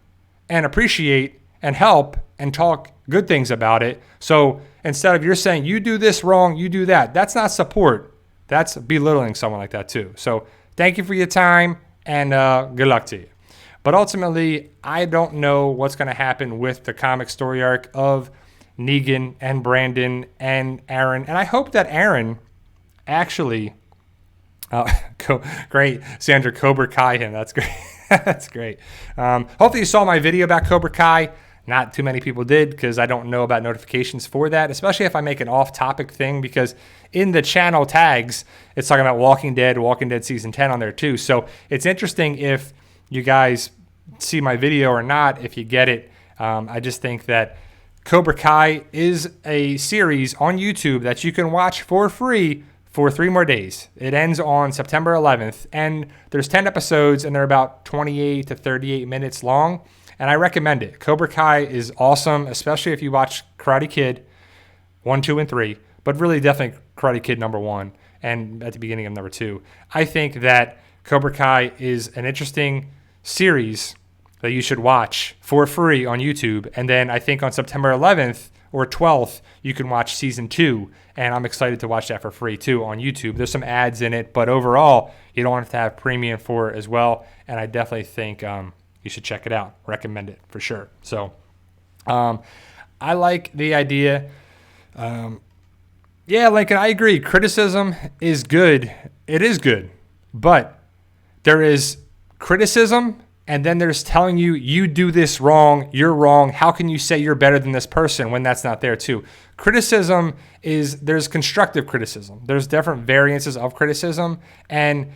A: and appreciate and help and talk good things about it. So instead of you're saying you do this wrong, you do that. That's not support. That's belittling someone like that too. So thank you for your time and good luck to you. But ultimately, I don't know what's going to happen with the comic story arc of Negan and Brandon and Aaron. And I hope that Aaron actually... great. Sandra, Cobra Kai him. That's great. That's great. Hopefully you saw my video about Cobra Kai. Not too many people did because I don't know about notifications for that, especially if I make an off-topic thing because in the channel tags, it's talking about Walking Dead Season 10 on there too. So it's interesting if you guys see my video or not, if you get it. I just think that Cobra Kai is a series on YouTube that you can watch for free for 3 more days. It ends on September 11th, and there's 10 episodes, and they're about 28 to 38 minutes long, and I recommend it. Cobra Kai is awesome, especially if you watch Karate Kid 1, 2, and 3, but really definitely Karate Kid number 1, and at the beginning of number 2. I think that Cobra Kai is an interesting series that you should watch for free on YouTube, and then I think on September 11th, or 12th, you can watch season 2. And I'm excited to watch that for free too on YouTube. There's some ads in it, but overall, you don't have to have premium for it as well. And I definitely think you should check it out. Recommend it for sure. So I like the idea. Yeah, Lincoln, I agree. Criticism is good. It is good. But there is criticism, and then there's telling you, you do this wrong, you're wrong. How can you say you're better than this person when that's not there too? Criticism there's constructive criticism. There's different variances of criticism. And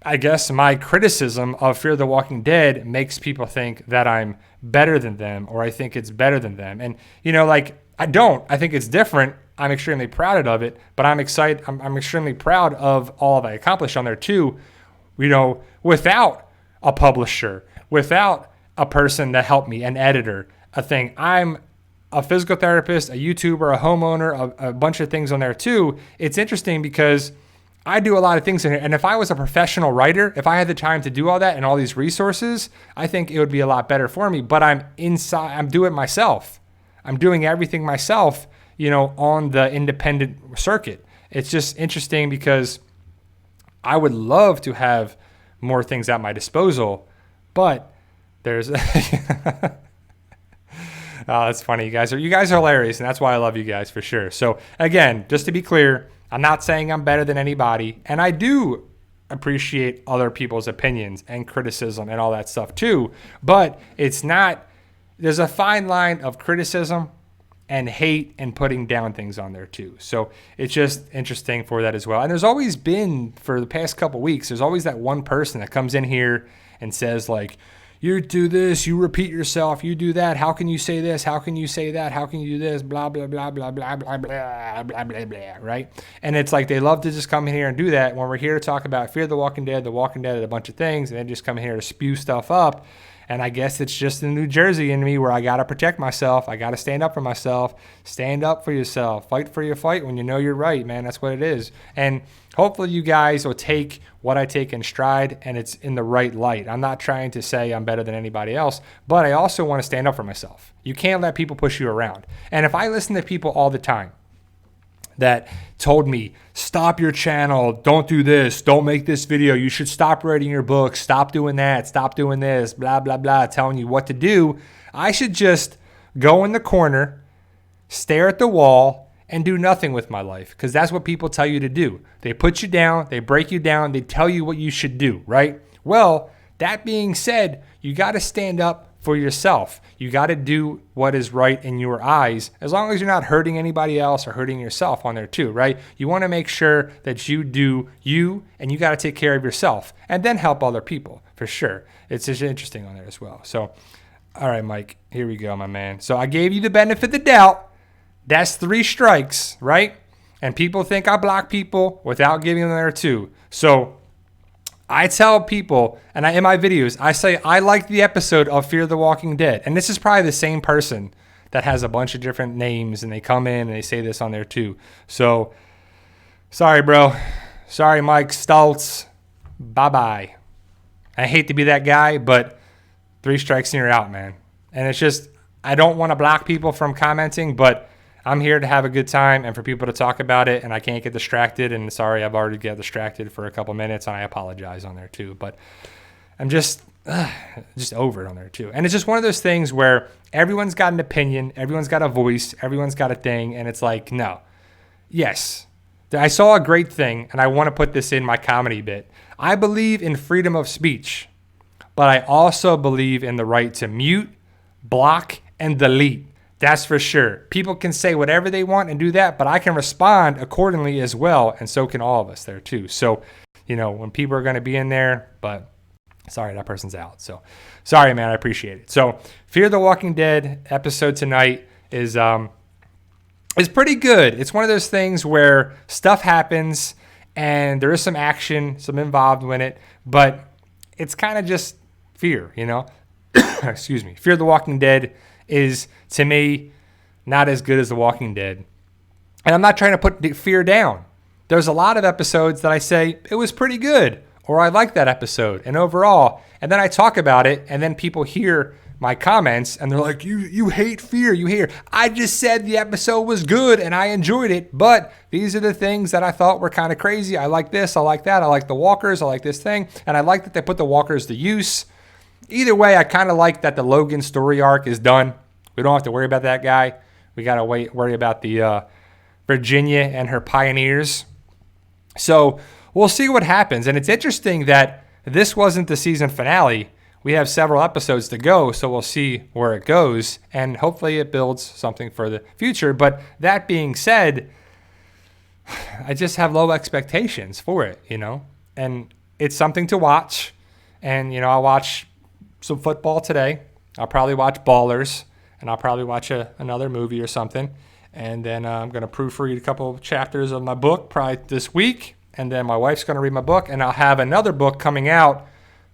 A: I guess my criticism of Fear the Walking Dead makes people think that I'm better than them, or I think it's better than them. And, I don't. I think it's different. I'm extremely proud of it, but I'm excited. I'm extremely proud of all that I accomplished on there too, without a publisher, without a person that helped me, an editor, a thing. I'm a physical therapist, a YouTuber, a homeowner, a bunch of things on there too. It's interesting because I do a lot of things in here. And if I was a professional writer, if I had the time to do all that and all these resources, I think it would be a lot better for me. But I'm doing it myself. I'm doing everything myself, on the independent circuit. It's just interesting because I would love to have more things at my disposal, but there's oh, that's funny. You guys are hilarious, and that's why I love you guys for sure. So again, just to be clear, I'm not saying I'm better than anybody, and I do appreciate other people's opinions and criticism and all that stuff too, but there's a fine line of criticism and hate and putting down things on there too. So it's just interesting for that as well. And there's always been, for the past couple weeks, there's always that one person that comes in here and says like, you do this, you repeat yourself, you do that. How can you say this? How can you say that? How can you do this? Blah, blah, blah, blah, blah, blah, blah, blah, blah, blah, right? And it's like they love to just come in here and do that when we're here to talk about Fear the Walking Dead, and a bunch of things, and they just come in here to spew stuff up. And I guess it's just the New Jersey in me where I got to protect myself. I got to stand up for myself. Stand up for yourself. Fight for your fight when you know you're right, man. That's what it is. And hopefully you guys will take what I take in stride and it's in the right light. I'm not trying to say I'm better than anybody else, but I also want to stand up for myself. You can't let people push you around. And if I listen to people all the time that told me, stop your channel, don't do this, don't make this video, you should stop writing your book, stop doing that, stop doing this, blah, blah, blah, telling you what to do, I should just go in the corner, stare at the wall, and do nothing with my life, because that's what people tell you to do. They put you down, they break you down, they tell you what you should do, right? Well, that being said, you got to stand up for yourself. You got to do what is right in your eyes, as long as you're not hurting anybody else or hurting yourself on there too, right? You want to make sure that you do you, and you got to take care of yourself and then help other people for sure. It's just interesting on there as well. So, all right, Mike, here we go, my man. So I gave you the benefit of the doubt. That's 3 strikes, right? And people think I block people without giving them their 2. So I tell people, and in my videos, I say, I like the episode of Fear the Walking Dead. And this is probably the same person that has a bunch of different names, and they come in and they say this on there too. So, sorry, bro. Sorry, Mike Stultz. Bye-bye. I hate to be that guy, but 3 strikes and you're out, man. And it's just, I don't want to block people from commenting, but I'm here to have a good time and for people to talk about it, and I can't get distracted. And sorry, I've already got distracted for a couple minutes, and I apologize on there too. But I'm just over it on there too. And it's just one of those things where everyone's got an opinion, everyone's got a voice, everyone's got a thing, and it's like, no. Yes, I saw a great thing, and I want to put this in my comedy bit. I believe in freedom of speech, but I also believe in the right to mute, block, and delete. That's for sure. People can say whatever they want and do that, but I can respond accordingly as well, and so can all of us there too. So, when people are going to be in there, but sorry, that person's out. So, sorry, man, I appreciate it. So, Fear the Walking Dead episode tonight is pretty good. It's one of those things where stuff happens and there is some action, some involved in it, but it's kind of just fear, Excuse me. Fear the Walking Dead is, to me, not as good as The Walking Dead. And I'm not trying to put fear down. There's a lot of episodes that I say, it was pretty good, or I like that episode, and overall, and then I talk about it, and then people hear my comments and they're like, you hate fear, you hate. I just said the episode was good and I enjoyed it, but these are the things that I thought were kind of crazy. I like this, I like that, I like the walkers, I like this thing, and I like that they put the walkers to use. Either way, I kind of like that the Logan story arc is done. We don't have to worry about that guy. We got to worry about the Virginia and her pioneers. So we'll see what happens. And it's interesting that this wasn't the season finale. We have several episodes to go, so we'll see where it goes. And hopefully it builds something for the future. But that being said, I just have low expectations for it, And it's something to watch. And, I'll watch some football today. I'll probably watch Ballers. And I'll probably watch another movie or something. And then I'm going to proofread a couple of chapters of my book probably this week. And then my wife's going to read my book. And I'll have another book coming out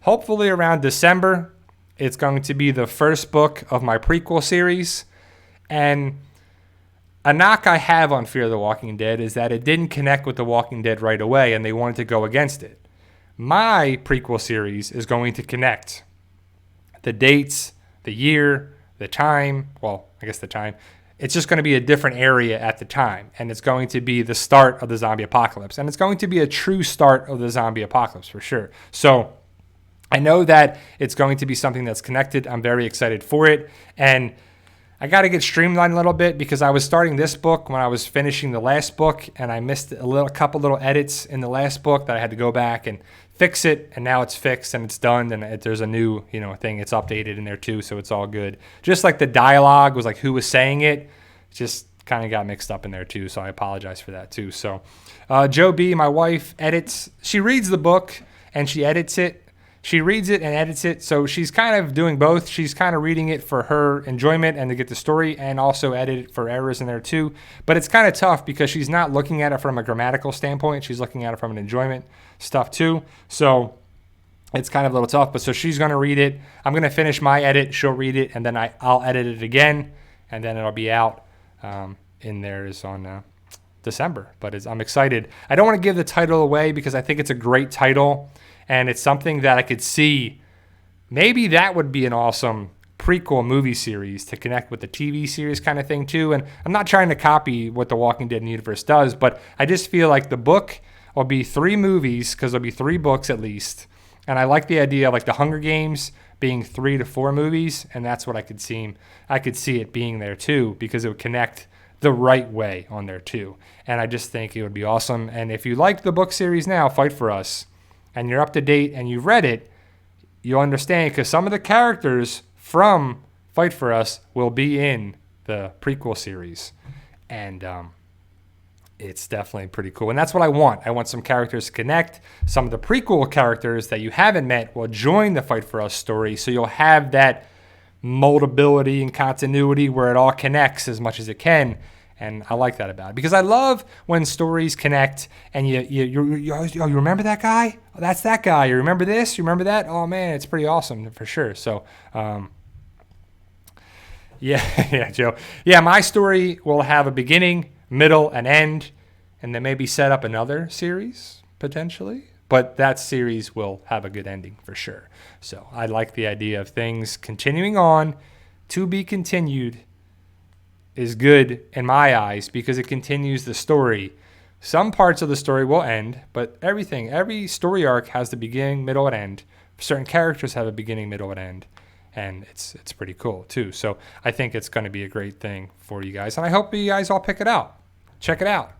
A: hopefully around December. It's going to be the first book of my prequel series. And a knock I have on Fear the Walking Dead is that it didn't connect with The Walking Dead right away, and they wanted to go against it. My prequel series is going to connect. The dates, the year, the time, the time. It's just going to be a different area at the time. And it's going to be the start of the zombie apocalypse. And it's going to be a true start of the zombie apocalypse for sure. So I know that it's going to be something that's connected. I'm very excited for it. And I got to get streamlined a little bit because I was starting this book when I was finishing the last book. And I missed a couple little edits in the last book that I had to go back and fix it. And now it's fixed and it's done. And there's a new, thing. It's updated in there too. So it's all good. Just like the dialogue was like who was saying it. Just kind of got mixed up in there too. So I apologize for that too. So Joe B, my wife, edits. She reads the book and she edits it. She reads it and edits it. So she's kind of doing both. She's kind of reading it for her enjoyment and to get the story and also edit it for errors in there too. But it's kind of tough because she's not looking at it from a grammatical standpoint. She's looking at it from an enjoyment stuff too. So it's kind of a little tough. But so she's going to read it. I'm going to finish my edit. She'll read it and then I'll edit it again. And then it'll be out in there is on December. But I'm excited. I don't want to give the title away because I think it's a great title. And it's something that I could see. Maybe that would be an awesome prequel movie series to connect with the TV series kind of thing too. And I'm not trying to copy what the Walking Dead universe does, but I just feel like the book will be 3 movies because there'll be 3 books at least. And I like the idea of like the Hunger Games being 3 to 4 movies. And that's what I could see it being there too, because it would connect the right way on there too. And I just think it would be awesome. And if you like the book series now, Fight For Us, and you're up to date and you've read it, you'll understand because some of the characters from Fight For Us will be in the prequel series. And it's definitely pretty cool. And that's what I want. I want some characters to connect. Some of the prequel characters that you haven't met will join the Fight For Us story. So you'll have that moldability and continuity where it all connects as much as it can. And I like that about it because I love when stories connect and you remember that guy? Oh, that's that guy. You remember this? You remember that? Oh man, it's pretty awesome for sure. So, yeah, Joe. Yeah, my story will have a beginning, middle, and end, and then maybe set up another series potentially. But that series will have a good ending for sure. So I like the idea of things continuing on, to be continued. Is good in my eyes because it continues the story. Some parts of the story will end, but every story arc has the beginning, middle, and end. Certain characters have a beginning, middle, and end, and it's pretty cool too. So I think it's going to be a great thing for you guys, and I hope you guys all pick it out. Check it out.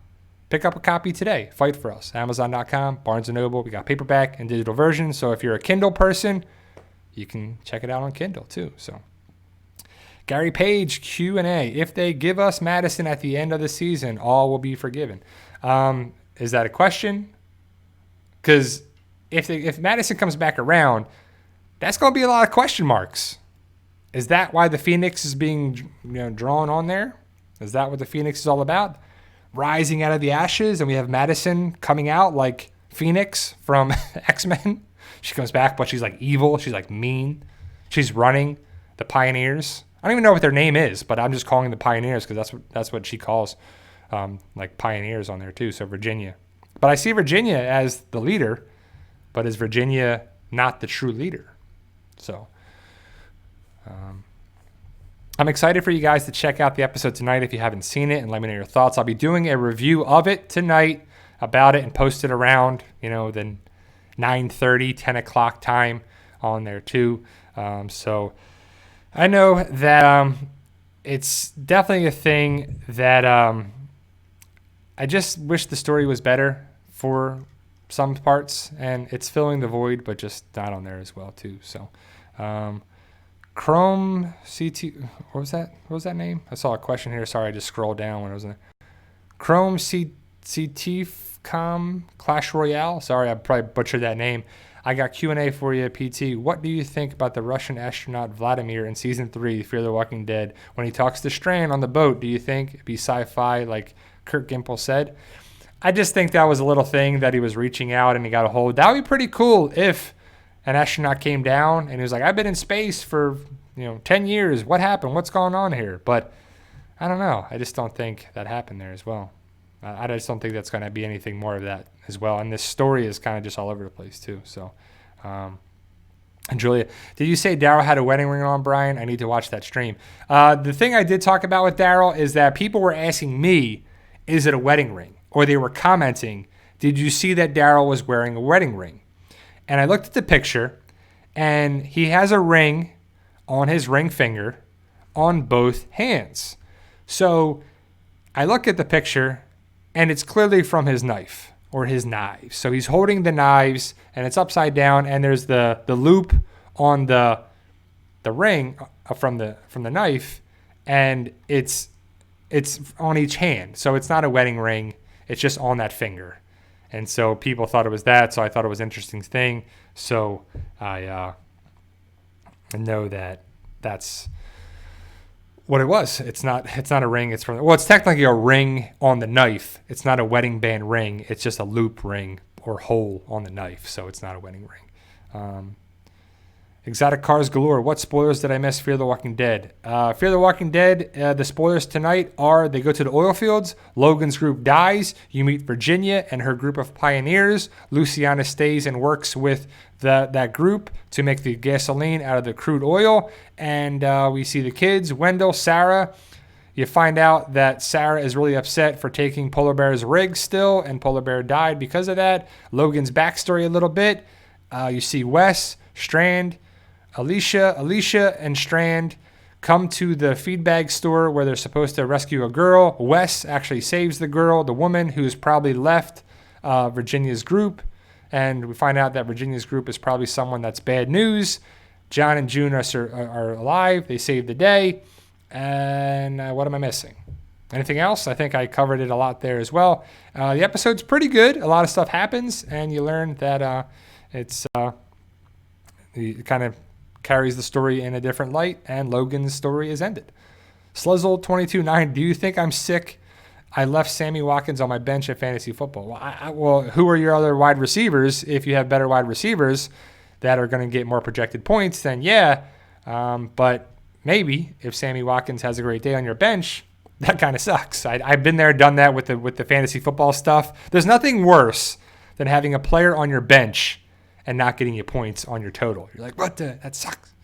A: Pick up a copy today. Fight For Us. Amazon.com, Barnes & Noble. We got paperback and digital versions. So if you're a Kindle person, you can check it out on Kindle too. So. Gary Page, Q&A. If they give us Madison at the end of the season, all will be forgiven. Is that a question? Because if Madison comes back around, that's going to be a lot of question marks. Is that why the Phoenix is being drawn on there? Is that what the Phoenix is all about? Rising out of the ashes, and we have Madison coming out like Phoenix from X-Men. She comes back, but she's like evil. She's like mean. She's running the Pioneers. I don't even know what their name is, but I'm just calling the Pioneers because that's what she calls like Pioneers on there too. So Virginia. But I see Virginia as the leader, but is Virginia not the true leader? So I'm excited for you guys to check out the episode tonight if you haven't seen it, and let me know your thoughts. I'll be doing a review of it tonight about it and post it around, the 9:30, 10 o'clock time on there too. So I know that it's definitely a thing that I just wish the story was better for some parts, and it's filling the void, but just not on there as well too. So Chrome CT, what was that name? I saw a question here. Sorry, I just scrolled down when I was in there. Chrome CTFCom Clash Royale. Sorry, I probably butchered that name. I got Q&A for you, PT. What do you think about the Russian astronaut Vladimir in Season 3, Fear the Walking Dead? When he talks to Strand on the boat, do you think it'd be sci-fi like Kurt Gimple said? I just think that was a little thing that he was reaching out and he got a hold. That would be pretty cool if an astronaut came down and he was like, I've been in space for 10 years. What happened? What's going on here? But I don't know. I just don't think that happened there as well. I just don't think that's going to be anything more of that as well. And this story is kind of just all over the place too. So, and Julia, did you say Daryl had a wedding ring on, Brian? I need to watch that stream. The thing I did talk about with Daryl is that people were asking me, is it a wedding ring? Or they were commenting, did you see that Daryl was wearing a wedding ring? And I looked at the picture, and he has a ring on his ring finger on both hands. So I look at the picture, and it's clearly from his knife or his knives. So he's holding the knives, and it's upside down, and there's the loop on the ring from the knife, and it's on each hand. So it's not a wedding ring. It's just on that finger. And so people thought it was that, so I thought it was an interesting thing. So I know that that's what it was. It's not a ring. It's technically a ring on the knife. It's not a wedding band ring. It's just a loop ring or hole on the knife. So it's not a wedding ring. Exotic cars galore. What spoilers did I miss? Fear the Walking Dead. Fear the Walking Dead, the spoilers tonight are they go to the oil fields. Logan's group dies. You meet Virginia and her group of pioneers. Luciana stays and works with that group to make the gasoline out of the crude oil. And we see the kids, Wendell, Sarah. You find out that Sarah is really upset for taking Polar Bear's rig still, and Polar Bear died because of that. Logan's backstory a little bit. You see Wes, Strand, Alicia and Strand come to the feed bag store where they're supposed to rescue a girl. Wes actually saves the girl, the woman who's probably left Virginia's group. And we find out that Virginia's group is probably someone that's bad news. John and June are alive. They saved the day. And what am I missing? Anything else? I think I covered it a lot there as well. The episode's pretty good. A lot of stuff happens, and you learn that it kind of carries the story in a different light, and Logan's story is ended. Slizzle229, do you think I'm sick? I left Sammy Watkins on my bench at fantasy football. Well, who are your other wide receivers? If you have better wide receivers that are going to get more projected points, then yeah. But maybe if Sammy Watkins has a great day on your bench, that kind of sucks. I've been there, done that with the fantasy football stuff. There's nothing worse than having a player on your bench and not getting you points on your total. You're like, that sucks.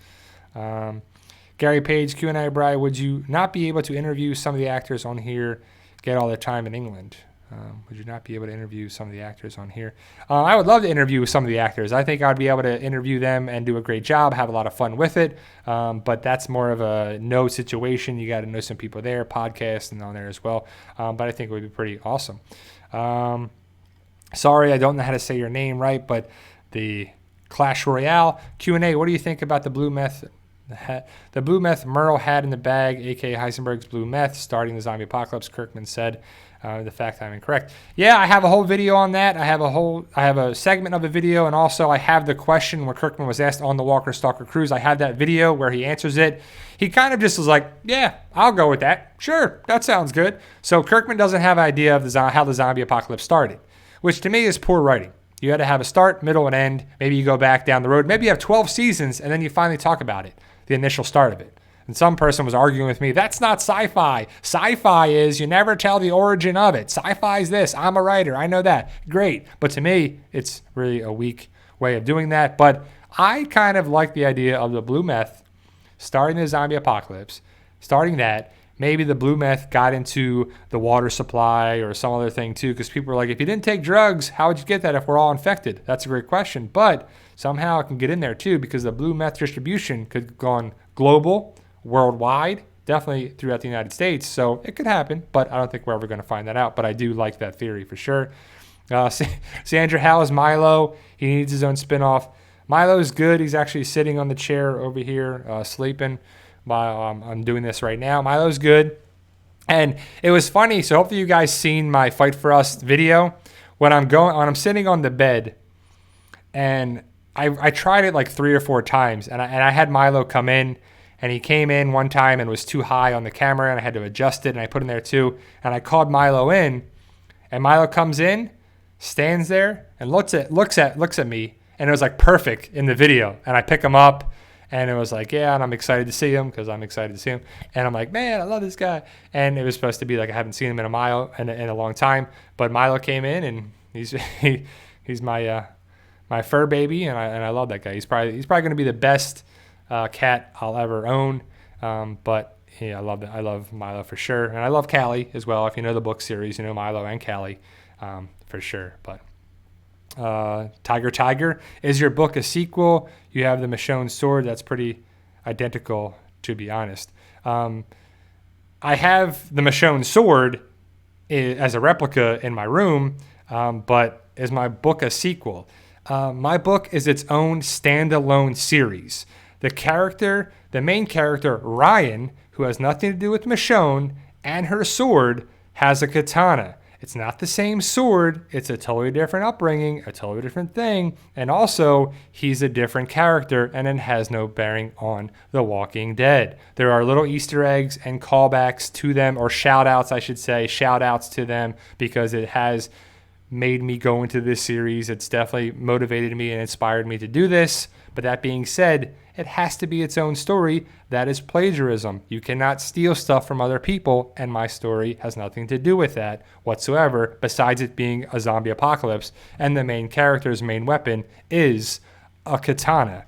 A: Gary Page, Q&A, Brian, would you not be able to interview some of the actors on here, get all their time in England? Would you not be able to interview some of the actors on here? I would love to interview some of the actors. I think I'd be able to interview them and do a great job, have a lot of fun with it. But that's more of a no situation. You got to know some people there, podcast and on there as well. But I think it would be pretty awesome. Sorry, I don't know how to say your name right, but the Clash Royale Q&A. What do you think about the blue meth? The blue meth Merle had in the bag, a.k.a. Heisenberg's blue meth, starting the zombie apocalypse, Kirkman said. The fact I'm incorrect. Yeah, I have a whole video on that. I have a segment of a video, and also I have the question where Kirkman was asked on the Walker Stalker cruise. I have that video where he answers it. He kind of just was like, yeah, I'll go with that. Sure, that sounds good. So Kirkman doesn't have an idea of how the zombie apocalypse started, which to me is poor writing. You had to have a start, middle, and end. Maybe you go back down the road. Maybe you have 12 seasons, and then you finally talk about it, the initial start of it. And some person was arguing with me, that's not sci-fi. Sci-fi is you never tell the origin of it. Sci-fi is this. I'm a writer. I know that. Great. But to me, it's really a weak way of doing that. But I kind of like the idea of the blue meth starting the zombie apocalypse, starting that. Maybe the blue meth got into the water supply or some other thing too, because people are like, if you didn't take drugs, how would you get that if we're all infected? That's a great question. But somehow it can get in there too, because the blue meth distribution could have gone global, worldwide, definitely throughout the United States. So it could happen, but I don't think we're ever going to find that out. But I do like that theory for sure. Sandra, how is Milo? He needs his own spinoff. Milo's good. He's actually sitting on the chair over here, sleeping while I'm doing this right now. Milo's good. And it was funny. So hopefully you guys seen my Fight For Us video. When I'm sitting on the bed, and I tried it like 3 or 4 times, and I had Milo come in, and he came in one time and was too high on the camera, and I had to adjust it, and I put him there too. And I called Milo in, and Milo comes in, stands there, and looks at me, and it was like perfect in the video. And I pick him up, and it was like, yeah, and I'm excited to see him because I'm excited to see him. And I'm like, man, I love this guy. And it was supposed to be like I haven't seen him in a long time. But Milo came in, and he's my fur baby, and I love that guy. He's probably going to be the best cat I'll ever own. But yeah, I love Milo for sure, and I love Callie as well. If you know the book series, you know Milo and Callie for sure. But Tiger, is your book a sequel? You have the Michonne sword. That's pretty identical, to be honest. I have the Michonne sword as a replica in my room, but is my book a sequel? My book is its own standalone series. The main character, Ryan, who has nothing to do with Michonne and her sword, has a katana. It's not the same sword. It's a totally different upbringing, a totally different thing. And also, he's a different character, and it has no bearing on The Walking Dead. There are little Easter eggs and callbacks to them, or shout-outs, I should say, shout-outs to them, because it has made me go into this series. It's definitely motivated me and inspired me to do this. But that being said, it has to be its own story. That is plagiarism. You cannot steal stuff from other people, and my story has nothing to do with that whatsoever, besides it being a zombie apocalypse, and the main character's main weapon is a katana.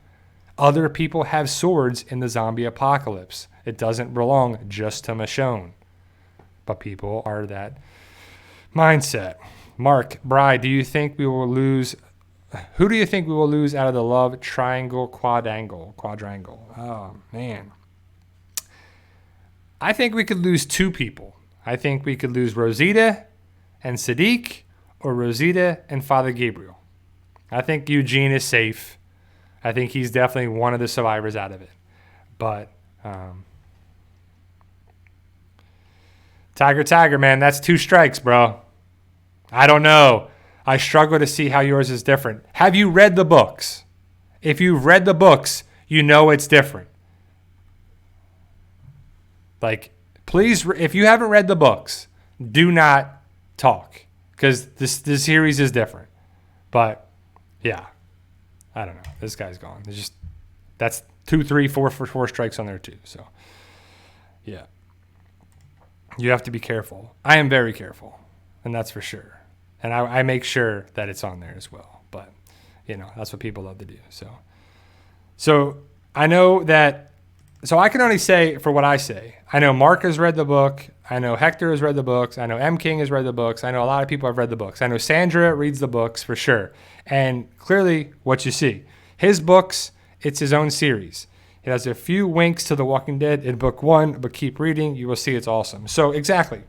A: Other people have swords in the zombie apocalypse. It doesn't belong just to Michonne. But people are that mindset. Mark, Bri, do you think we will lose... Who do you think we will lose out of the love triangle, quadrangle? Oh, man. I think we could lose 2 people. I think we could lose Rosita and Sadiq, or Rosita and Father Gabriel. I think Eugene is safe. I think he's definitely one of the survivors out of it. But, Tiger, man, that's 2 strikes, bro. I don't know. I struggle to see how yours is different. Have you read the books? If you've read the books, you know it's different. Like, please, if you haven't read the books, do not talk, because this series is different. But yeah, I don't know. This guy's gone. That's 2, 3, 4 strikes on there too. So yeah, you have to be careful. I am very careful, and that's for sure. And I make sure that it's on there as well. But, that's what people love to do. So I know that, so I can only say for what I say. I know Mark has read the book. I know Hector has read the books. I know M. King has read the books. I know a lot of people have read the books. I know Sandra reads the books for sure. And clearly what you see. His books, it's his own series. It has a few winks to The Walking Dead in book 1, but keep reading. You will see it's awesome. So exactly.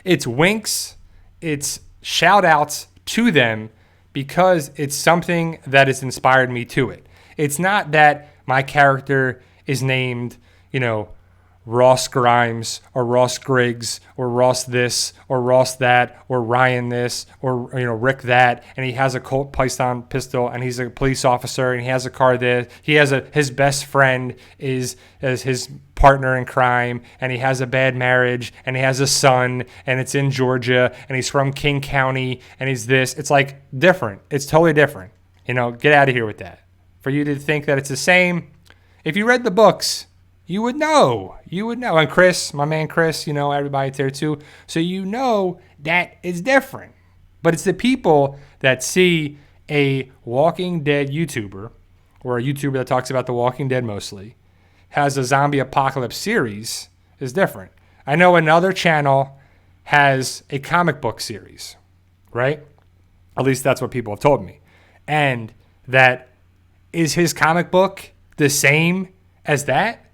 A: It's winks. It's shout outs to them because it's something that has inspired me to it. It's not that my character is named, Ross Grimes or Ross Griggs or Ross this or Ross that or Ryan this or Rick that, and he has a Colt Python pistol and he's a police officer and he has a car there. He has his best friend is his partner in crime, and he has a bad marriage, and he has a son, and it's in Georgia, and he's from King County, and he's this. It's like different. It's totally different. Get out of here with that. For you to think that it's the same, if you read the books, you would know. And Chris, my man Chris, everybody's there too. So that it's different. But it's the people that see a Walking Dead YouTuber, or a YouTuber that talks about The Walking Dead mostly, has a zombie apocalypse series is different. I know another channel has a comic book series, right? At least that's what people have told me. And that, is his comic book the same as that?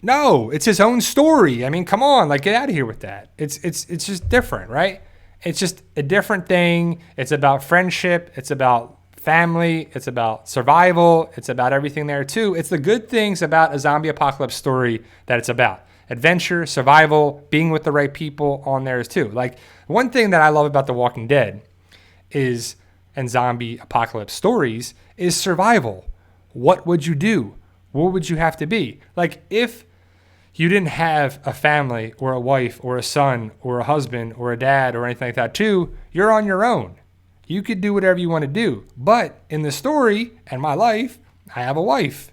A: No, it's his own story. I mean, come on, like, get out of here with that. It's just different, right? It's just a different thing. It's about friendship. It's about family. It's about survival. It's about everything there too. It's the good things about a zombie apocalypse story that it's about. Adventure, survival, being with the right people on there too. Like, one thing that I love about The Walking Dead is, and zombie apocalypse stories, is survival. What would you do? What would you have to be? Like, if you didn't have a family or a wife or a son or a husband or a dad or anything like that too, you're on your own. You could do whatever you want to do. But in the story and my life, I have a wife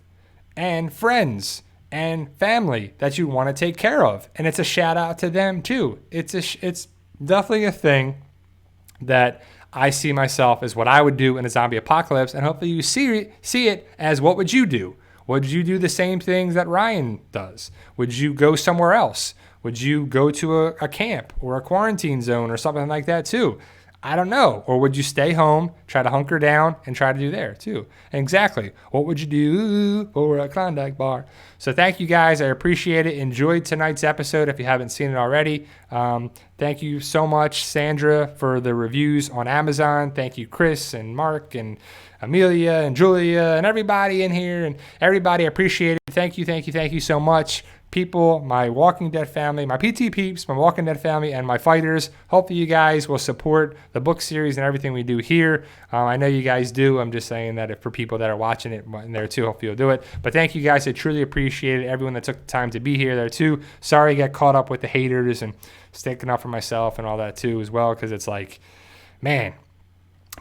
A: and friends and family that you want to take care of. And it's a shout out to them too. It's definitely a thing that I see myself as what I would do in a zombie apocalypse. And hopefully you see it as, what would you do? Would you do the same things that Ryan does? Would you go somewhere else? Would you go to a camp or a quarantine zone or something like that too? I don't know. Or would you stay home, try to hunker down, and try to do there too? And exactly. What would you do for a Klondike bar? So thank you guys. I appreciate it. Enjoyed tonight's episode if you haven't seen it already. Thank you so much, Sandra, for the reviews on Amazon. Thank you, Chris and Mark and Amelia and Julia and everybody in here and everybody. I appreciate it. Thank you so much. People, my Walking Dead family, my PT peeps, my Walking Dead family, and my fighters. Hopefully you guys will support the book series and everything we do here. I know you guys do. I'm just saying that if for people that are watching it in there too, hopefully you'll do it. But thank you guys. I truly appreciate it. Everyone that took the time to be here there too. Sorry I got caught up with the haters and sticking up for myself and all that too as well, because it's like, man.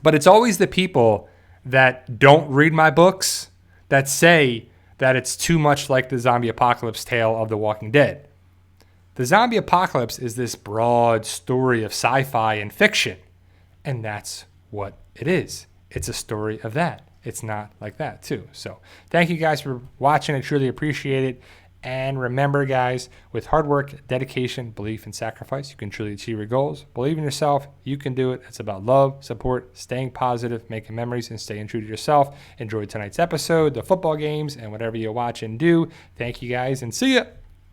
A: But it's always the people that don't read my books that say that it's too much like the zombie apocalypse tale of The Walking Dead. The zombie apocalypse is this broad story of sci-fi and fiction, and that's what it is. It's a story of that. It's not like that too. So thank you guys for watching. I truly appreciate it. And remember, guys, with hard work, dedication, belief, and sacrifice, you can truly achieve your goals. Believe in yourself. You can do it. It's about love, support, staying positive, making memories, and staying true to yourself. Enjoy tonight's episode, the football games, and whatever you watch and do. Thank you, guys, and see ya.